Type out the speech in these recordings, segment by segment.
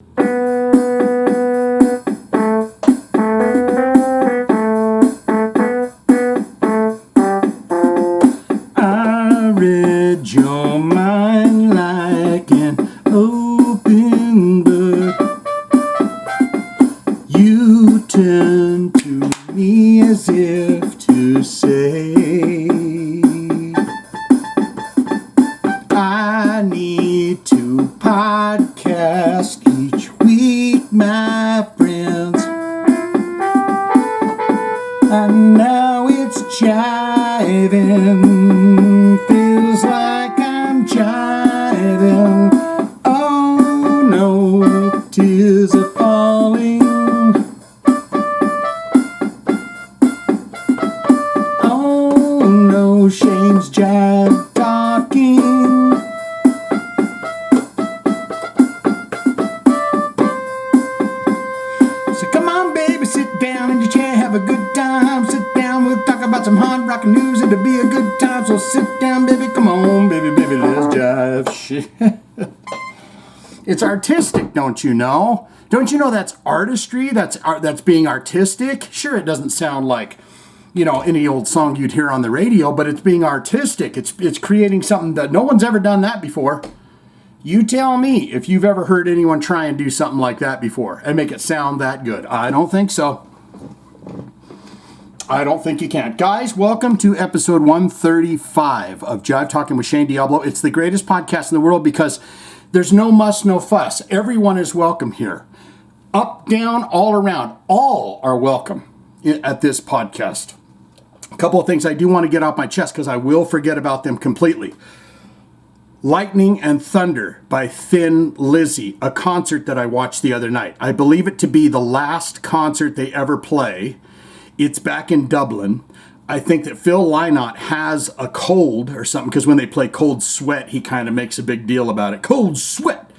I read your mind like an open book. You turn to me as if to say, I need to podcast each week, my friends. And now it's jiving, feels like I'm jiving. Oh no, tears are falling. Oh no, Shane's Jive Talkin. So come on, baby, sit down in your chair, have a good time. Sit down, we'll talk about some hard rock news. It'll be a good time, so sit down, baby. Come on, baby, let's jive. Shit. It's artistic, don't you know? Don't you know that's artistry? That's art. That's being artistic. Sure, it doesn't sound like, you know, any old song you'd hear on the radio, but it's being artistic. It's creating something that no one's ever done that before. You tell me if you've ever heard anyone try and do something like that before and make it sound that good. I don't think so. I don't think you can. Guys, welcome to episode 135 of Jive Talkin with Shane Diablo. It's the greatest podcast in the world because there's no muss, no fuss. Everyone is welcome here. Up, down, all around. All are welcome at this podcast. A couple of things I do want to get off my chest because I will forget about them completely. Lightning and Thunder by Thin Lizzy, a concert that I watched the other night. I believe it to be the last concert they ever play. It's back in Dublin. I think that Phil Lynott has a cold or something because when they play Cold Sweat, he kind of makes a big deal about it. Cold Sweat!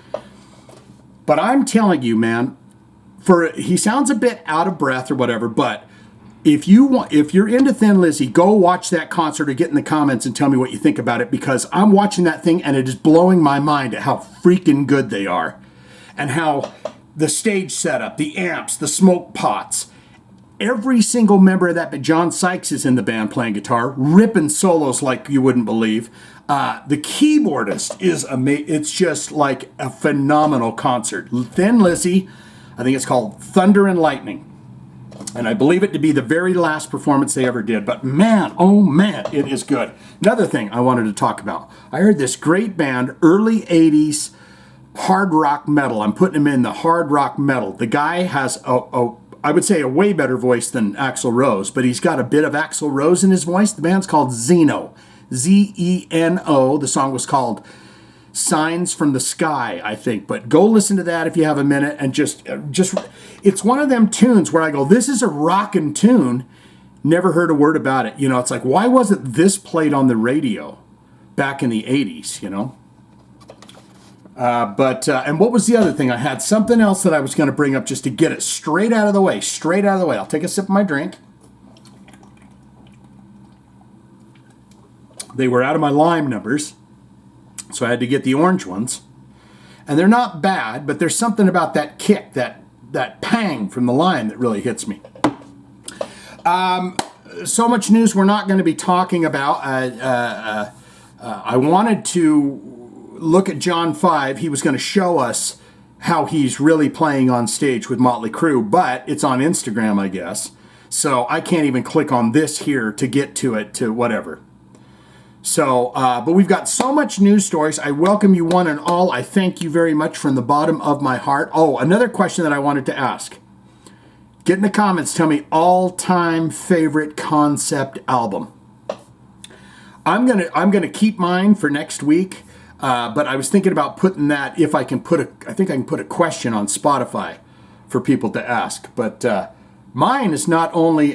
But I'm telling you, man, he sounds a bit out of breath or whatever, but if you're into Thin Lizzy, go watch that concert or get in the comments and tell me what you think about it because I'm watching that thing and it is blowing my mind at how freaking good they are and how the stage setup, the amps, the smoke pots, every single member of that, but John Sixx is in the band playing guitar, ripping solos like you wouldn't believe. The keyboardist is amazing. It's just like a phenomenal concert. Thin Lizzy, I think it's called Thunder and Lightning. And I believe it to be the very last performance they ever did. But man, oh man, it is good. Another thing I wanted to talk about. I heard this great band, early 80s hard rock metal. I'm putting him in the hard rock metal. The guy has I would say a way better voice than Axl Rose, but he's got a bit of Axl Rose in his voice. The band's called Zeno. Z-E-N-O. The song was called Signs from the Sky, I think. But go listen to that if you have a minute and just it's one of them tunes where I go, this is a rockin' tune. Never heard a word about it. You know, it's like, why wasn't this played on the radio back in the 80s, you know? And what was the other thing? I had something else that I was going to bring up just to get it straight out of the way. I'll take a sip of my drink. They were out of my lime numbers, so I had to get the orange ones. And they're not bad, but there's something about that kick, that pang from the lime that really hits me. So much news we're not going to be talking about. I wanted to look at John 5. He was going to show us how he's really playing on stage with Motley Crue, but it's on Instagram, I guess. So I can't even click on this here to get to it, to whatever. So, but we've got so much news stories. I welcome you one and all. I thank you very much from the bottom of my heart. Oh, another question that I wanted to ask. Get in the comments, tell me all-time favorite concept album. I'm gonna keep mine for next week. But I was thinking about putting that, if I can I think I can put a question on Spotify for people to ask. But mine is not only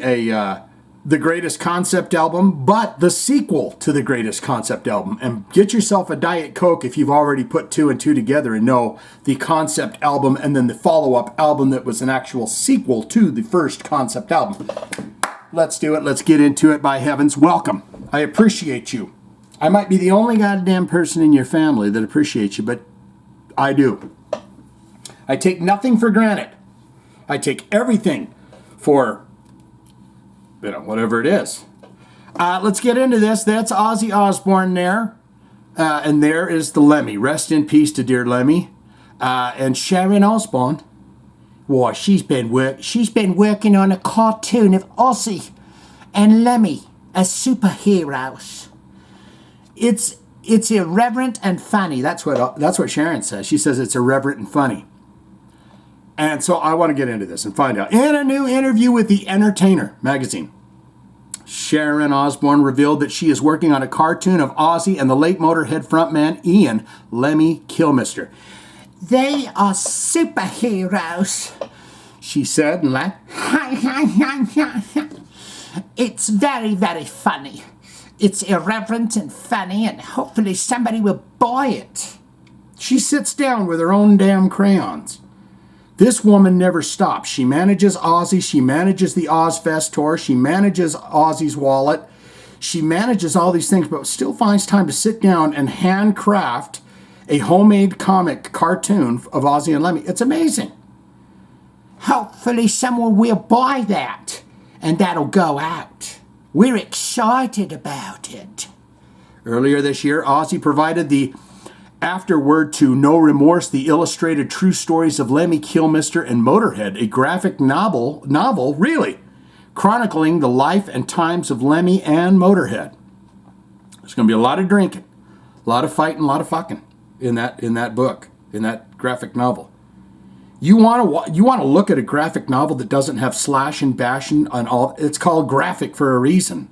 the greatest concept album, but the sequel to the greatest concept album. And get yourself a Diet Coke if you've already put two and two together and know the concept album and then the follow-up album that was an actual sequel to the first concept album. Let's do it. Let's get into it, by heavens. Welcome. I appreciate you. I might be the only goddamn person in your family that appreciates you, but I do. I take nothing for granted. I take everything for, whatever it is. Let's get into this. That's Ozzy Osbourne there. And there is the Lemmy. Rest in peace to dear Lemmy. And Sharon Osbourne. Why, she's been working on a cartoon of Ozzy and Lemmy as superheroes. It's irreverent and funny. That's what Sharon says. She says it's irreverent and funny. And so I want to get into this and find out. In a new interview with The Entertainer magazine, Sharon Osbourne revealed that she is working on a cartoon of Ozzy and the late Motorhead frontman Ian Lemmy Kilmister. They are superheroes, she said and laughed. It's very, very funny. It's irreverent and funny, and hopefully somebody will buy it. She sits down with her own damn crayons. This woman never stops. She manages Ozzy. She manages the Ozfest tour. She manages Ozzy's wallet. She manages all these things, but still finds time to sit down and handcraft a homemade comic cartoon of Ozzy and Lemmy. It's amazing. Hopefully someone will buy that, and that'll go out. We're excited about it. Earlier this year, Ozzy provided the afterword to No Remorse, the illustrated true stories of Lemmy Kilmister and Motorhead, a graphic novel, really, chronicling the life and times of Lemmy and Motorhead. There's going to be a lot of drinking, a lot of fighting, a lot of fucking in that book, in that graphic novel. You want to look at a graphic novel that doesn't have slash and bash and all. It's called graphic for a reason.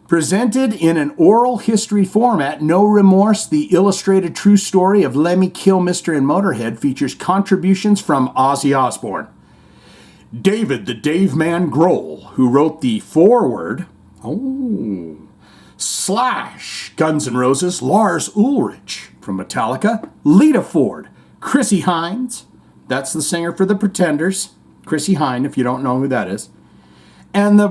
Presented in an oral history format, No Remorse, the illustrated true story of Lemmy Kilmister and Motorhead features contributions from Ozzy Osbourne, David the Daveman Grohl, who wrote the foreword, Slash, Guns N' Roses, Lars Ulrich from Metallica, Lita Ford, Chrissie Hynde, that's the singer for The Pretenders, Chrissie Hynde, if you don't know who that is. And the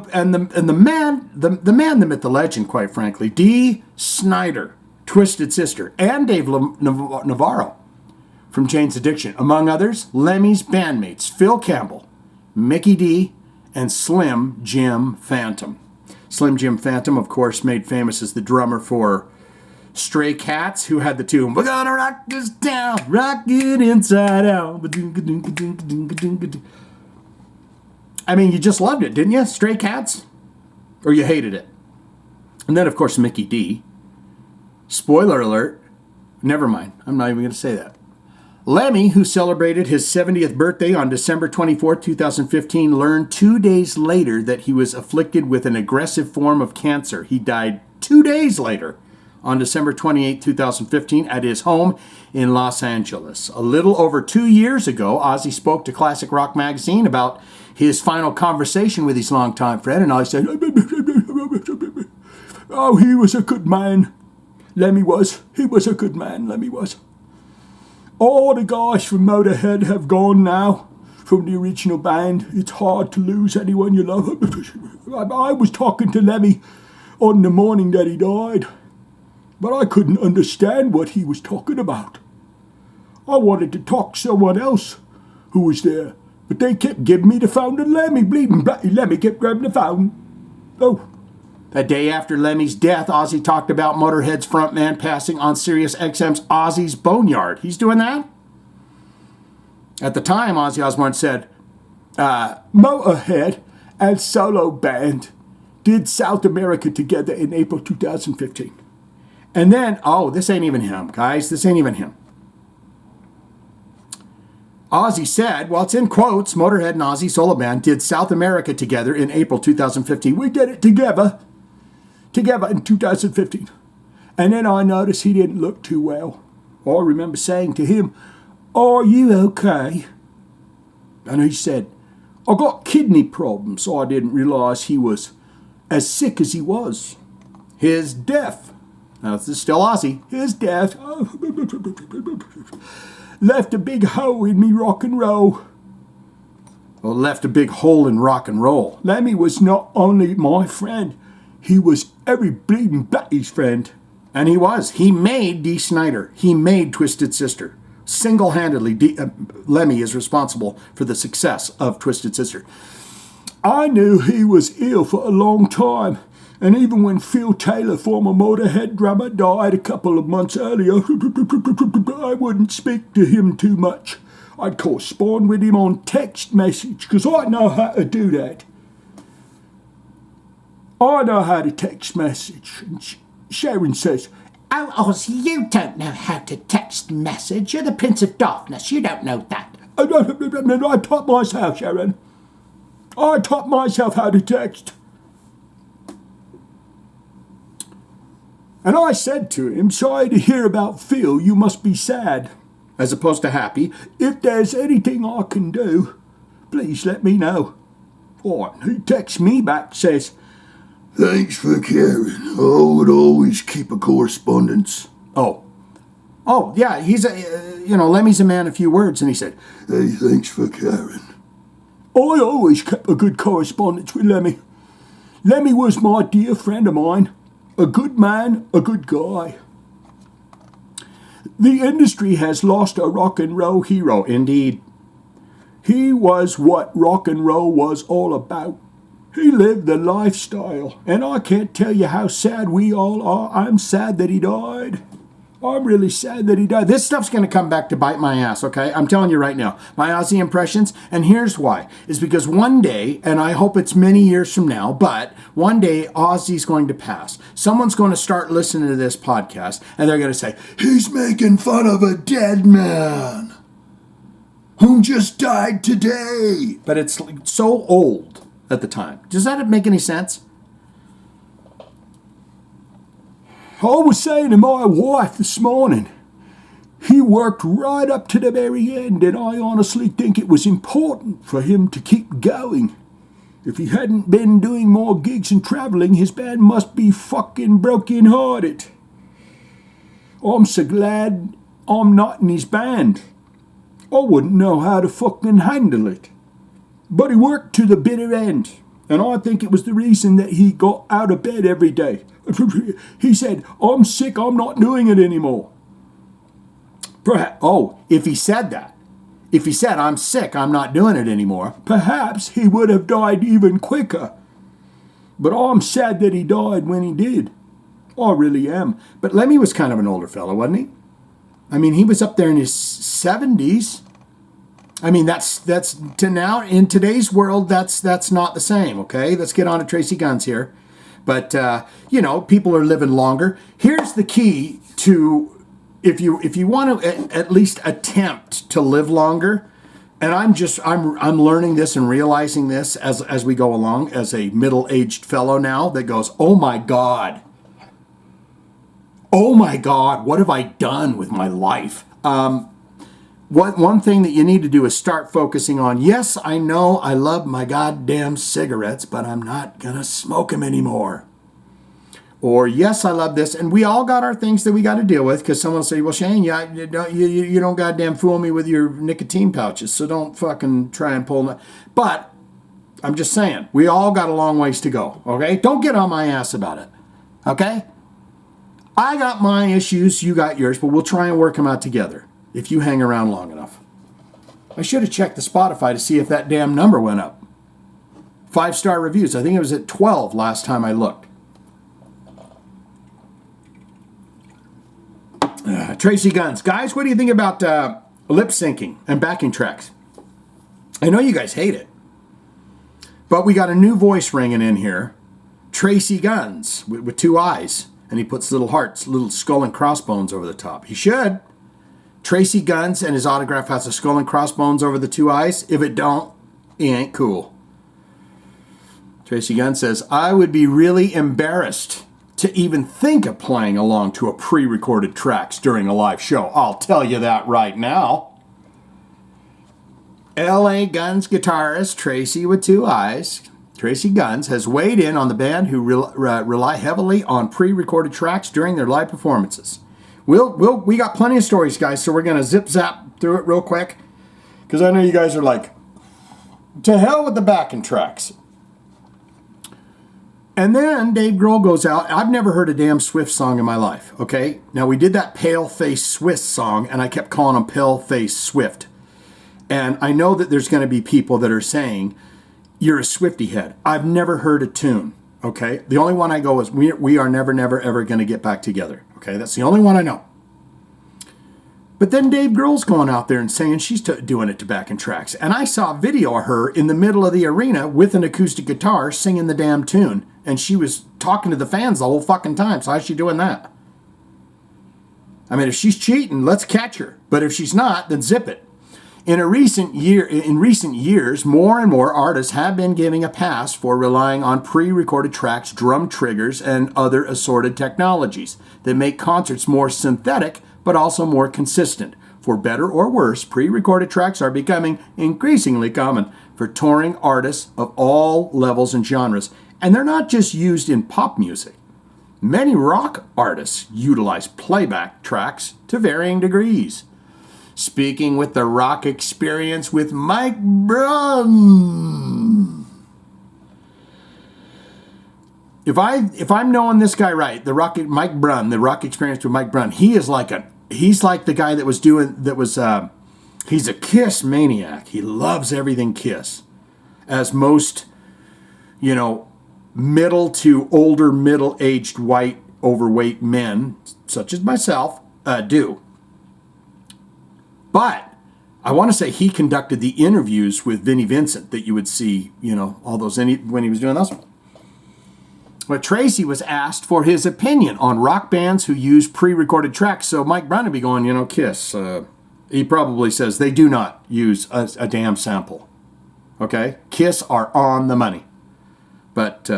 man, the myth, the legend, quite frankly, Dee Snider, Twisted Sister, and Dave Navarro from Jane's Addiction, among others, Lemmy's bandmates Phil Campbell, Mickey D, and Slim Jim Phantom. Slim Jim Phantom, of course, made famous as the drummer for Stray Cats, who had the tune, "We're gonna rock this town, rock it inside out." I mean, you just loved it, didn't you? Stray Cats? Or you hated it? And then, of course, Mickey D. Spoiler alert. Never mind. I'm not even going to say that. Lemmy, who celebrated his 70th birthday on December 24, 2015, learned 2 days later that he was afflicted with an aggressive form of cancer. He died 2 days later on December 28, 2015, at his home in Los Angeles. A little over 2 years ago, Ozzy spoke to Classic Rock Magazine about his final conversation with his longtime friend, and I said, "Oh, he was a good man. Lemmy was. He was a good man, Lemmy was. All the guys from Motorhead have gone now, from the original band. It's hard to lose anyone you love." I was talking to Lemmy on the morning that he died, but I couldn't understand what he was talking about. I wanted to talk to someone else who was there, but they kept giving me the phone to Lemmy. Bleeding bloody Lemmy kept grabbing the phone. Oh. The day after Lemmy's death, Ozzy talked about Motorhead's frontman passing on Sirius XM's Ozzy's Boneyard. He's doing that? At the time, Ozzy Osbourne said, Motorhead and solo band did South America together in April 2015. And then, this ain't even him, guys. This ain't even him. Ozzy said, well, it's in quotes, Motorhead and Ozzy solo band did South America together in April 2015. We did it together in 2015. And then I noticed he didn't look too well. I remember saying to him, "Are you okay?" And he said, "I got kidney problems, so I didn't realize he was as sick as he was. His death," now this is still Ozzy, "his death left a big hole in me rock and roll." Well, left a big hole in rock and roll. Lemmy was not only my friend, he was every bleeding Betty's friend. And he was. He made Dee Snider. He made Twisted Sister. Single-handedly, Lemmy is responsible for the success of Twisted Sister. I knew he was ill for a long time. And even when Phil Taylor, former Motorhead drummer, died a couple of months earlier, I wouldn't speak to him too much. I'd correspond with him on text message, because I know how to do that. I know how to text message. And Sharon says, "Oh, Ozzy, you don't know how to text message. You're the Prince of Darkness. You don't know that." I taught myself, Sharon. I taught myself how to text. And I said to him, "Sorry to hear about Phil. You must be sad," as opposed to happy. "If there's anything I can do, please let me know." Oh, he texts me back, says, "Thanks for caring. I would always keep a correspondence." Oh, yeah, he's Lemmy's a man of few words, and he said, "Hey, thanks for caring." I always kept a good correspondence with Lemmy. Lemmy was my dear friend of mine. A good man, a good guy. The industry has lost a rock and roll hero, indeed. He was what rock and roll was all about. He lived the lifestyle, and I can't tell you how sad we all are. I'm sad that he died. I'm really sad that he died. This stuff's going to come back to bite my ass, okay? I'm telling you right now. My Ozzy impressions, and here's why. Is because one day, and I hope it's many years from now, but one day Ozzy's going to pass. Someone's going to start listening to this podcast, and they're going to say, "He's making fun of a dead man who just died today." But it's so old at the time. Does that make any sense? I was saying to my wife this morning, he worked right up to the very end, and I honestly think it was important for him to keep going. If he hadn't been doing more gigs and traveling, his band must be fucking broken-hearted. I'm so glad I'm not in his band. I wouldn't know how to fucking handle it. But he worked to the bitter end, and I think it was the reason that he got out of bed every day. He said, "I'm sick, I'm not doing it anymore." If he said that, if he said, "I'm sick, I'm not doing it anymore," perhaps he would have died even quicker. But I'm sad that he died when he did. I really am. But Lemmy was kind of an older fellow, wasn't he? I mean, he was up there in his 70s. I mean, that's to now, in today's world, that's not the same, okay? Let's get on to Tracii Guns here. But, people are living longer. Here's the key to, if you want to at least attempt to live longer, and I'm learning this and realizing this as we go along as a middle-aged fellow now that goes, oh my God, what have I done with my life? One thing that you need to do is start focusing on, yes, I know I love my goddamn cigarettes, but I'm not going to smoke them anymore. Or, yes, I love this. And we all got our things that we got to deal with, because someone will say, "Well, Shane, you don't goddamn fool me with your nicotine pouches, so don't fucking try and pull them." But I'm just saying, we all got a long ways to go, okay? Don't get on my ass about it, okay? I got my issues, you got yours, but we'll try and work them out together if you hang around long enough. I should have checked the Spotify to see if that damn number went up. 5-star reviews. I think it was at 12 last time I looked. Tracii Guns. Guys, what do you think about lip syncing and backing tracks? I know you guys hate it, but we got a new voice ringing in here. Tracii Guns with 2 eyes, and he puts little hearts, little skull and crossbones over the top. He should. Tracii Guns, and his autograph has a skull and crossbones over the 2 eyes. If it don't, he ain't cool. Tracii Guns says, "I would be really embarrassed to even think of playing along to a pre-recorded tracks during a live show. I'll tell you that right now." LA Guns guitarist Tracii with 2 eyes, Tracii Guns, has weighed in on the band who rely heavily on pre-recorded tracks during their live performances. We got plenty of stories, guys, so we're going to zip-zap through it real quick, because I know you guys are like, to hell with the backing tracks. And then Dave Grohl goes out. I've never heard a damn Swift song in my life, okay? Now, we did that Pale Face Swift song, and I kept calling him Pale Face Swift. And I know that there's going to be people that are saying, you're a Swiftie head. I've never heard a tune, okay? The only one I go is, we are never, never, ever going to get back together, okay? That's the only one I know. But then Dave Grohl's going out there and saying she's doing it to backing tracks. And I saw a video of her in the middle of the arena with an acoustic guitar singing the damn tune. And she was talking to the fans the whole fucking time. So how's she doing that? I mean, if she's cheating, let's catch her. But if she's not, then zip it. In recent years, more and more artists have been giving a pass for relying on pre-recorded tracks, drum triggers, and other assorted technologies that make concerts more synthetic but also more consistent. For better or worse, pre-recorded tracks are becoming increasingly common for touring artists of all levels and genres. And they're not just used in pop music. Many rock artists utilize playback tracks to varying degrees. Speaking with the Rock Experience with Mike Brun. If I'm knowing this guy right, Mike Brun, the Rock Experience with Mike Brun, he's like the guy that was he's a Kiss maniac. He loves everything Kiss, as most, middle to older, middle-aged, white, overweight men, such as myself, do. But I want to say he conducted the interviews with Vinnie Vincent that you would see, all those when he was doing those. But Tracii was asked for his opinion on rock bands who use pre-recorded tracks. So Mike Brown would be going, Kiss. He probably says they do not use a damn sample. Okay? Kiss are on the money. But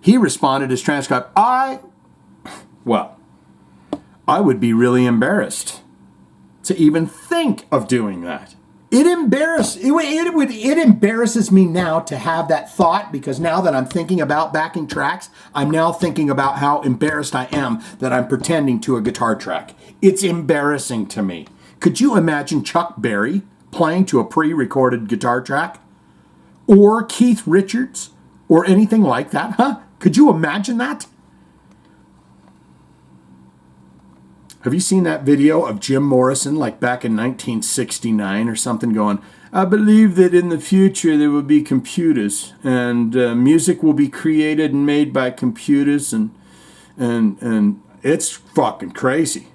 he responded as transcribed, I would be really embarrassed to even think of doing that. It embarrasses me now to have that thought, because now that I'm thinking about backing tracks, I'm now thinking about how embarrassed I am that I'm pretending to a guitar track. It's embarrassing to me. Could you imagine Chuck Berry playing to a pre-recorded guitar track? Or Keith Richards? Or anything like that, huh? Could you imagine that? Have you seen that video of Jim Morrison, like back in 1969 or something, going, I believe that in the future there will be computers, and music will be created and made by computers, and it's fucking crazy.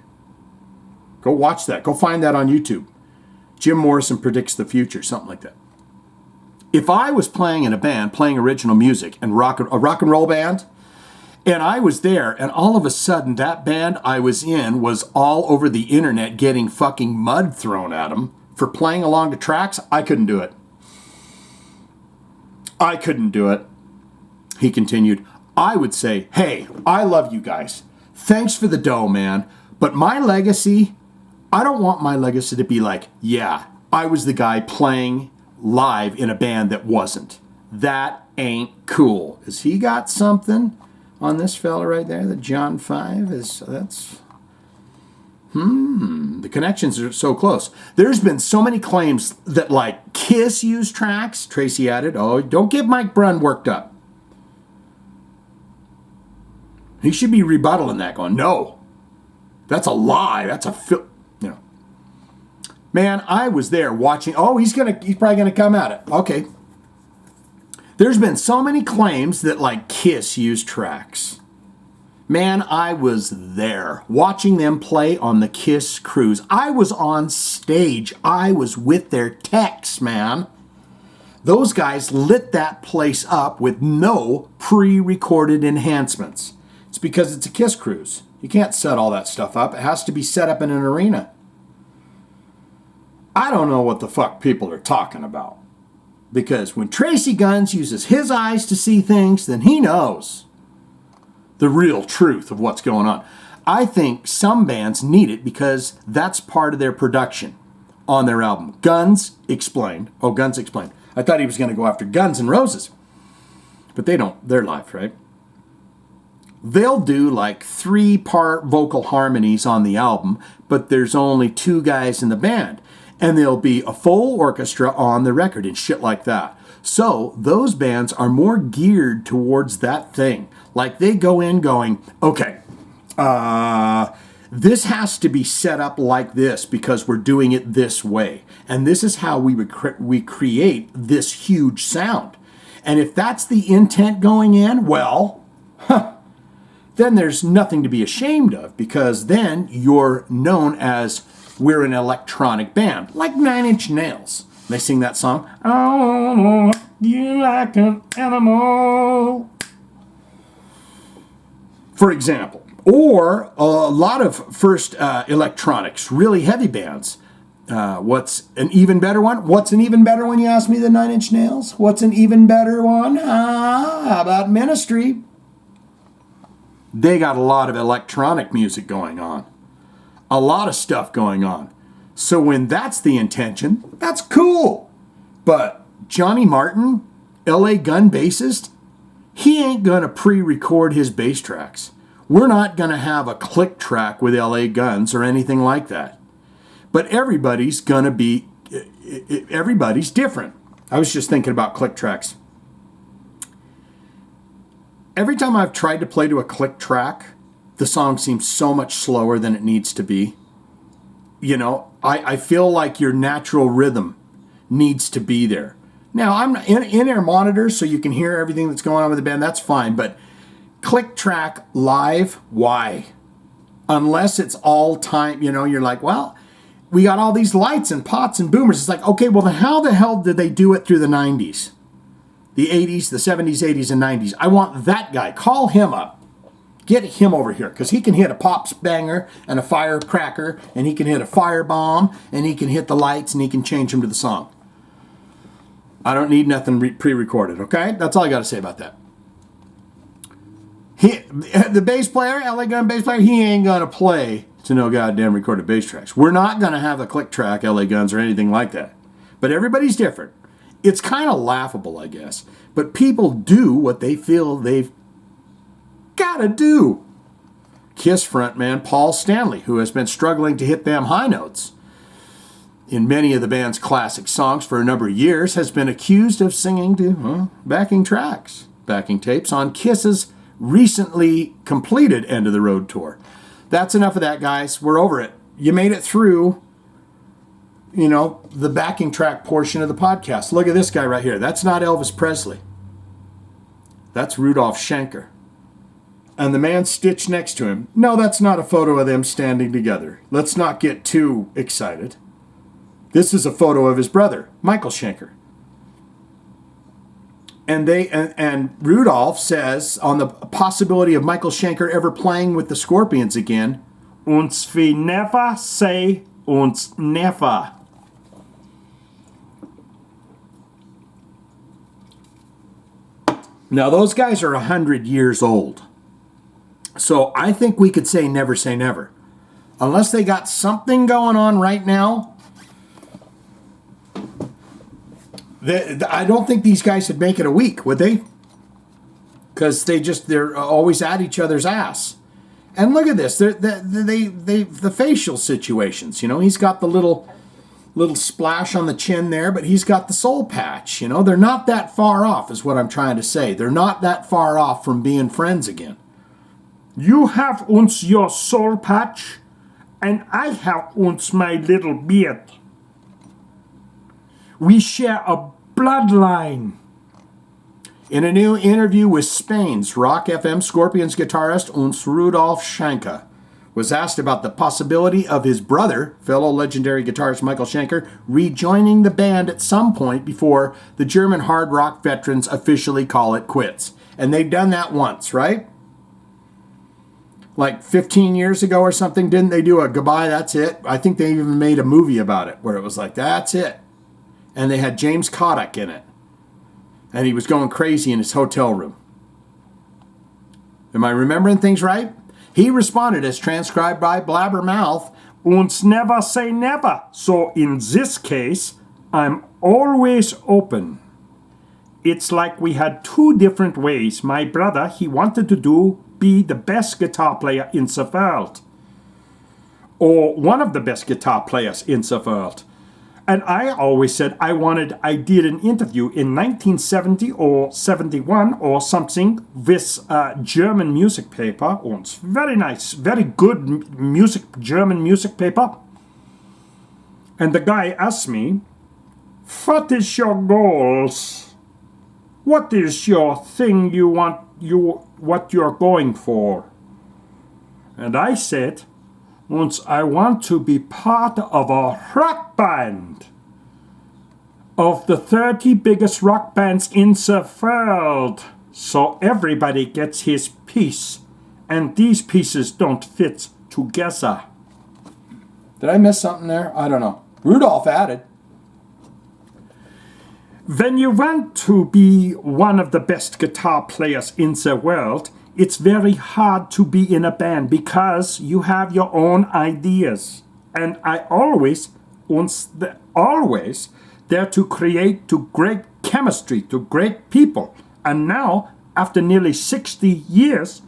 Go watch that. Go find that on YouTube. Jim Morrison predicts the future, something like that. If I was playing in a band, playing original music, and a rock and roll band, and I was there, and all of a sudden, that band I was in was all over the internet getting fucking mud thrown at them for playing along to tracks. I couldn't do it. I couldn't do it. He continued, I would say, hey, I love you guys. Thanks for the dough, man. But my legacy, I don't want my legacy to be like, yeah, I was the guy playing live in a band that wasn't. That ain't cool. Has he got something on this fella right there, the John 5 the connections are so close. There's been so many claims that like Kiss used tracks. Tracii added, oh, don't get Mike Brun worked up. He should be rebuttaling that, going, no, that's a lie. That's man, I was there watching. Oh, he's probably gonna come at it. Okay. There's been so many claims that like Kiss used tracks. Man, I was there watching them play on the Kiss cruise. I was on stage. I was with their techs, man. Those guys lit that place up with no pre-recorded enhancements. It's because it's a Kiss cruise. You can't set all that stuff up. It has to be set up in an arena. I don't know what the fuck people are talking about. Because when Tracii Guns uses his eyes to see things, then he knows the real truth of what's going on. I think some bands need it because that's part of their production on their album. Guns explained. Oh, Guns explained. I thought he was going to go after Guns N' Roses. But they don't. They're live, right? They'll do like 3-part vocal harmonies on the album, but there's only 2 guys in the band. And there'll be a full orchestra on the record and shit like that. So those bands are more geared towards that thing. Like they go in going, okay, this has to be set up like this because we're doing it this way. And this is how we create this huge sound. And if that's the intent going in, well, then there's nothing to be ashamed of, because then you're known as, we're an electronic band, like 9 Inch Nails. They sing that song, oh, you like an animal, for example. Or a lot of first electronics, really heavy bands. What's an even better one? What's an even better one, you ask me, than 9 Inch Nails? What's an even better one? How about Ministry? They got a lot of electronic music going on. A lot of stuff going on. So when that's the intention, that's cool. But Johnny Martin, LA Gun bassist, he ain't gonna pre-record his bass tracks. We're not gonna have a click track with LA Guns or anything like that. But everybody's different. I was just thinking about click tracks. Every time I've tried to play to a click track, the song seems so much slower than it needs to be. You know, I feel like your natural rhythm needs to be there. Now, I'm in-ear monitors so you can hear everything that's going on with the band. That's fine. But click track live, why? Unless it's all time, you know, you're like, well, we got all these lights and pots and boomers. It's like, okay, well, then how the hell did they do it through the 90s? The 80s, the 70s, 80s, and 90s. I want that guy. Call him up. Get him over here, because he can hit a pops banger and a firecracker, and he can hit a firebomb, and he can hit the lights, and he can change them to the song. I don't need nothing pre-recorded, okay? That's all I got to say about that. The bass player, LA Gun bass player, he ain't going to play to no goddamn recorded bass tracks. We're not going to have a click track, LA Guns, or anything like that. But everybody's different. It's kind of laughable, I guess. But people do what they feel they've got to do. Kiss frontman Paul Stanley, who has been struggling to hit them high notes in many of the band's classic songs for a number of years, has been accused of singing to backing tapes on Kiss's recently completed End of the Road tour. That's enough of that, guys. We're over it. You made it through, you know, the backing track portion of the podcast. Look at this guy right here. That's not Elvis Presley. That's Rudolph Schenker. And the man stitched next to him, no, that's not a photo of them standing together. Let's not get too excited. This is a photo of his brother, Michael Schenker. And Rudolph says on the possibility of Michael Schenker ever playing with the Scorpions again, uns we never say uns never. Now those guys are 100 years old. So I think we could say never. Unless they got something going on right now, I don't think these guys would make it a week, would they? Because they're always at each other's ass. And look at this, the facial situations. You know, he's got the little splash on the chin there, but he's got the soul patch. You know, they're not that far off, is what I'm trying to say. They're not that far off from being friends again. You have uns your soul patch, and I have uns my little beard. We share a bloodline. In a new interview with Spain's Rock FM Scorpions guitarist uns Rudolph Schenker was asked about the possibility of his brother, fellow legendary guitarist Michael Schenker, rejoining the band at some point before the German hard rock veterans officially call it quits. And they've done that once, right? Like 15 years ago or something, didn't they do a goodbye, that's it? I think they even made a movie about it where it was like, that's it. And they had James Kodak in it. And he was going crazy in his hotel room. Am I remembering things right? He responded as transcribed by Blabbermouth, uns never say never. So in this case, I'm always open. It's like we had two different ways. My brother, he wanted to be the best guitar player in the world. Or one of the best guitar players in the world. And I always said I did an interview in 1970 or 71 or something with a German music paper. And it's very nice, very good German music paper. And the guy asked me, what is your goals? What is your thing you want, what you're going for? And I said, I want to be part of a rock band. Of the 30 biggest rock bands in the world. So everybody gets his piece. And these pieces don't fit together. Did I miss something there? I don't know. Rudolph added. When you want to be one of the best guitar players in the world, it's very hard to be in a band because you have your own ideas. And I always there to create to great chemistry, to great people. And now, after nearly 60 years,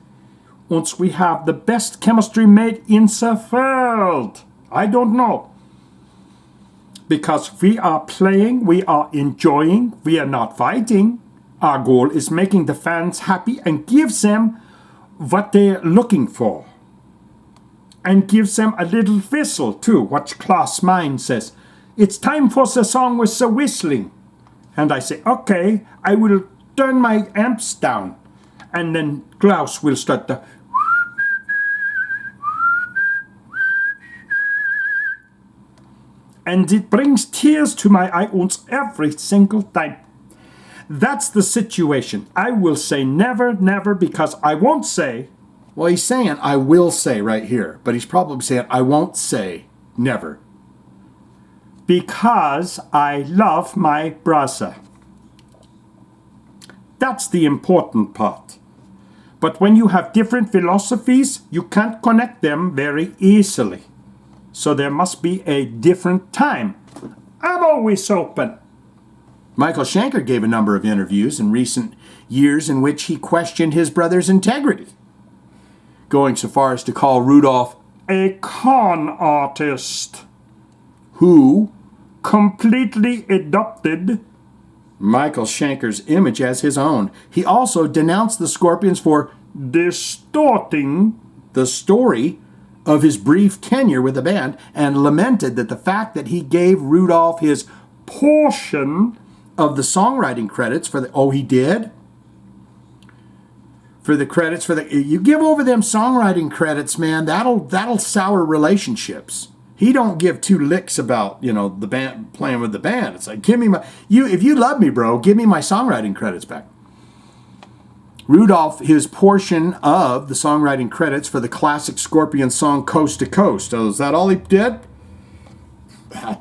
we have the best chemistry made in the world. I don't know. Because we are playing, we are enjoying, we are not fighting. Our goal is making the fans happy and gives them what they're looking for. And gives them a little whistle too, what Klaus Meine says. It's time for the song with the whistling. And I say, okay, I will turn my amps down. And then Klaus will start the... And it brings tears to my eyes every single time. That's the situation. I will say never, never, because I won't say. Well, he's saying I will say right here, but he's probably saying I won't say never. Because I love my brother. That's the important part. But when you have different philosophies, you can't connect them very easily. So there must be a different time. I'm always open. Michael Schenker gave a number of interviews in recent years in which he questioned his brother's integrity, going so far as to call Rudolph a con artist who completely adopted Michael Schenker's image as his own. He also denounced the Scorpions for distorting the story of his brief tenure with the band and lamented that the fact that he gave Rudolph his portion of the songwriting credits for the... Oh, he did? For the credits for the... You give over them songwriting credits, man, that'll sour relationships. He don't give two licks about, the band playing with the band. It's like, give me if you love me, bro, give me my songwriting credits back. Rudolph, his portion of the songwriting credits for the classic Scorpion song Coast to Coast. Oh, is that all he did?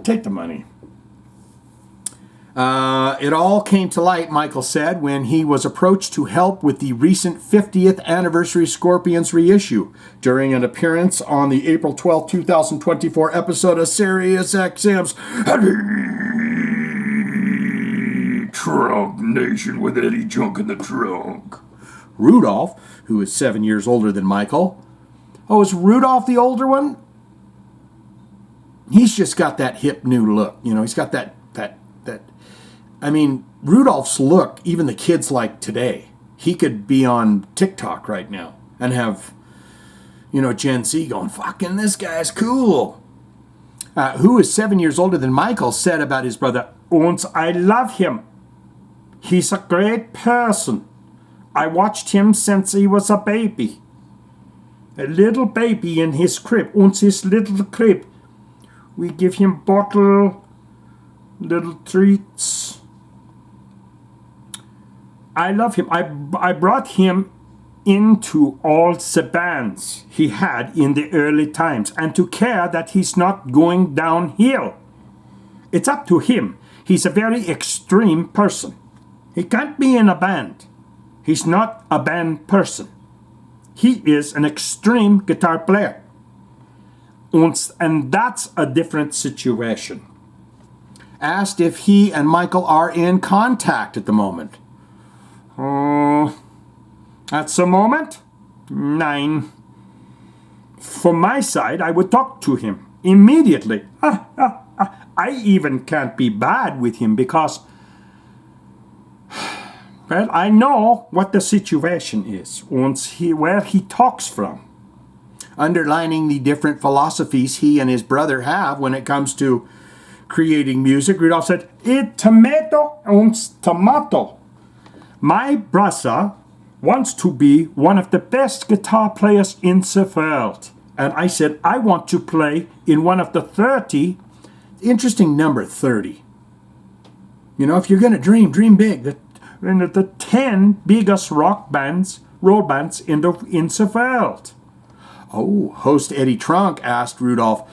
Take the money. It all came to light, Michael said, when he was approached to help with the recent 50th anniversary Scorpions reissue during an appearance on the April 12, 2024 episode of Sirius XM's Trunk Nation with Eddie Junk in the Trunk. Rudolph, who is 7 years older than Michael. Oh, is Rudolph the older one? He's just got that hip new look. He's got that. I mean, Rudolph's look, even the kids like today. He could be on TikTok right now and have, Gen Z going, fucking this guy's cool. Who is 7 years older than Michael, said about his brother, and I love him. He's a great person. I watched him since he was a baby. A little baby in his crib. And his little crib. We give him bottle, little treats. I love him. I brought him into all the bands he had in the early times. And to care that he's not going downhill. It's up to him. He's a very extreme person. He can't be in a band. He's not a band person. He is an extreme guitar player. And that's a different situation. Asked if he and Michael are in contact at the moment. At the moment? 9. From my side, I would talk to him immediately. I even can't be bad with him because, well, I know what the situation is, where he talks from. Underlining the different philosophies he and his brother have when it comes to creating music, Rudolph said, "It tomato und tomato. My brother wants to be one of the best guitar players in the world." And I said, "I want to play in one of the 30." Interesting number, 30. You know, if you're going to dream big. The 10 biggest rock bands in the world. Oh, host Eddie Trunk asked Rudolph,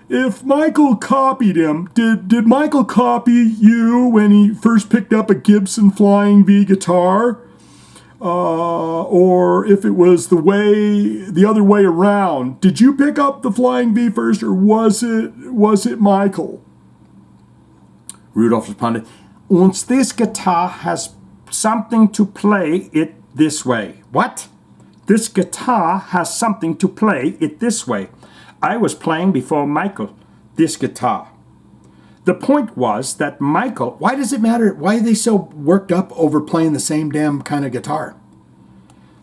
if Michael copied him, did Michael copy you when he first picked up a Gibson Flying V guitar? Or if it was the other way around, did you pick up the Flying V first, or was it Michael? Rudolph responded, "Und this guitar has something to play it this way." What? "This guitar has something to play it this way. I was playing before Michael this guitar. The point was that Michael..." Why does it matter? Why are they so worked up over playing the same damn kind of guitar?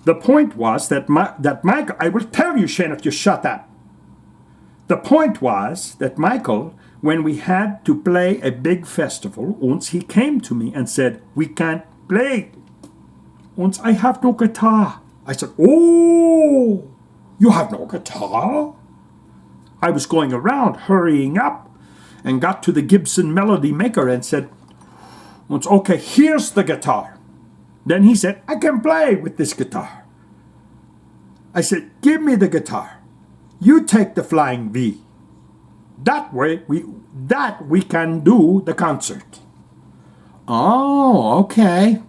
"The point was that Michael..." I will tell you, Shane, if you shut up. "The point was that Michael, when we had to play a big festival, once he came to me and said, 'We can't play. Once I have no guitar.' I said, 'Oh, you have no guitar?' I was going around hurrying up and got to the Gibson Melody Maker and said, 'Okay, here's the guitar.' Then he said, 'I can play with this guitar.' I said, 'Give me the guitar. You take the Flying V. That way we can do the concert.'" Oh, okay.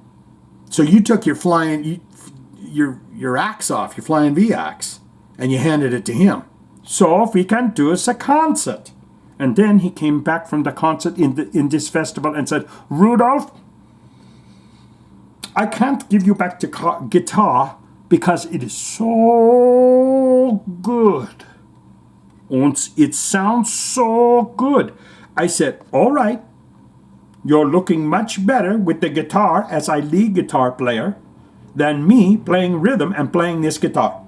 So you took your axe off, your Flying V axe, and you handed it to him. "So we can do a concert." And then he came back from the concert in this festival and said, "Rudolph, I can't give you back the guitar because it is so good. And it sounds so good." I said, "All right. You're looking much better with the guitar as a lead guitar player than me playing rhythm and playing this guitar."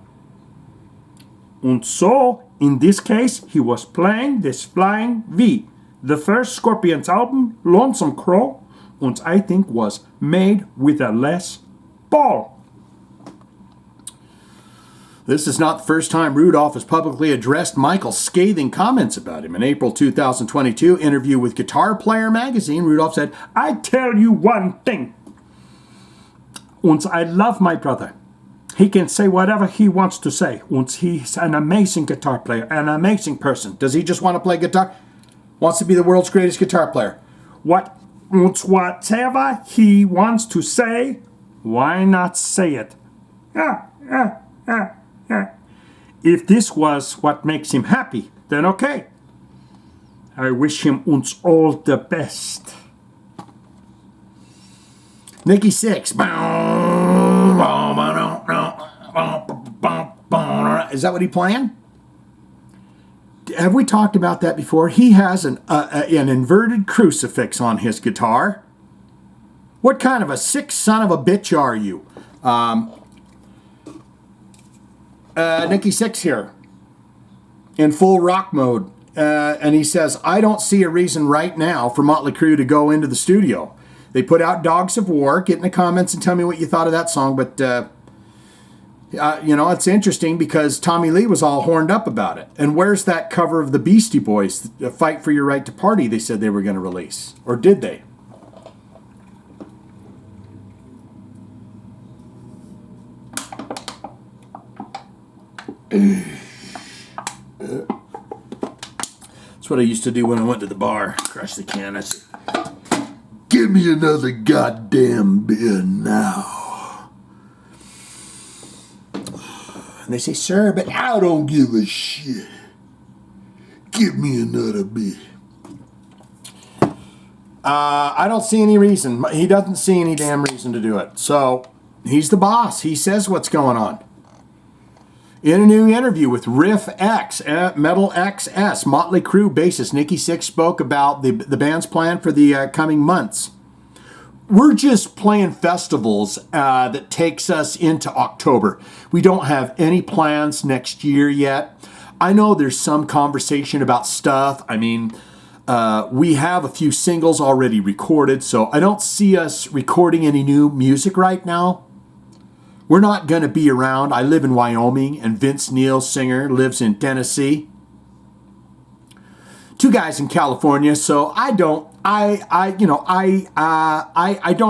And so, in this case, he was playing this Flying V, the first Scorpions album, Lonesome Crow, and I think was made with a Les Paul. This is not the first time Rudolph has publicly addressed Michael's scathing comments about him. In April 2022 interview with Guitar Player magazine, Rudolph said, "I tell you one thing, and I love my brother. He can say whatever he wants to say, and he's an amazing guitar player, an amazing person. Does he just want to play guitar? Wants to be the world's greatest guitar player? Whatever he wants to say, why not say it? If this was what makes him happy, then okay. I wish him all the best." Nikki Sixx. Is that what he playing? Have we talked about that before? He has an inverted crucifix on his guitar. What kind of a sick son of a bitch are you? Nikki Sixx here, in full rock mode. And he says, "I don't see a reason right now for Motley Crue to go into the studio. They put out Dogs of War. Get in the comments and tell me what you thought of that song." But, it's interesting because Tommy Lee was all horned up about it. And where's that cover of the Beastie Boys, Fight for Your Right to Party, they said they were going to release? Or did they? That's what I used to do when I went to the bar. Crush the can. I said, "Give me another goddamn beer now." And they say, "Sir, but I don't give a shit. Give me another beer." I don't see any reason. He doesn't see any damn reason to do it. So he's the boss. He says what's going on. In a new interview with Riff X, Metal XS, Motley Crue bassist Nikki Sixx spoke about the band's plan for the coming months. We're just playing festivals that takes us into October. We don't have any plans next year yet. I know there's some conversation about stuff. I mean, we have a few singles already recorded, so I don't see us recording any new music right now. We're not going to be around. I live in Wyoming, and Vince Neil, singer, lives in Tennessee. Two guys in California, so I don't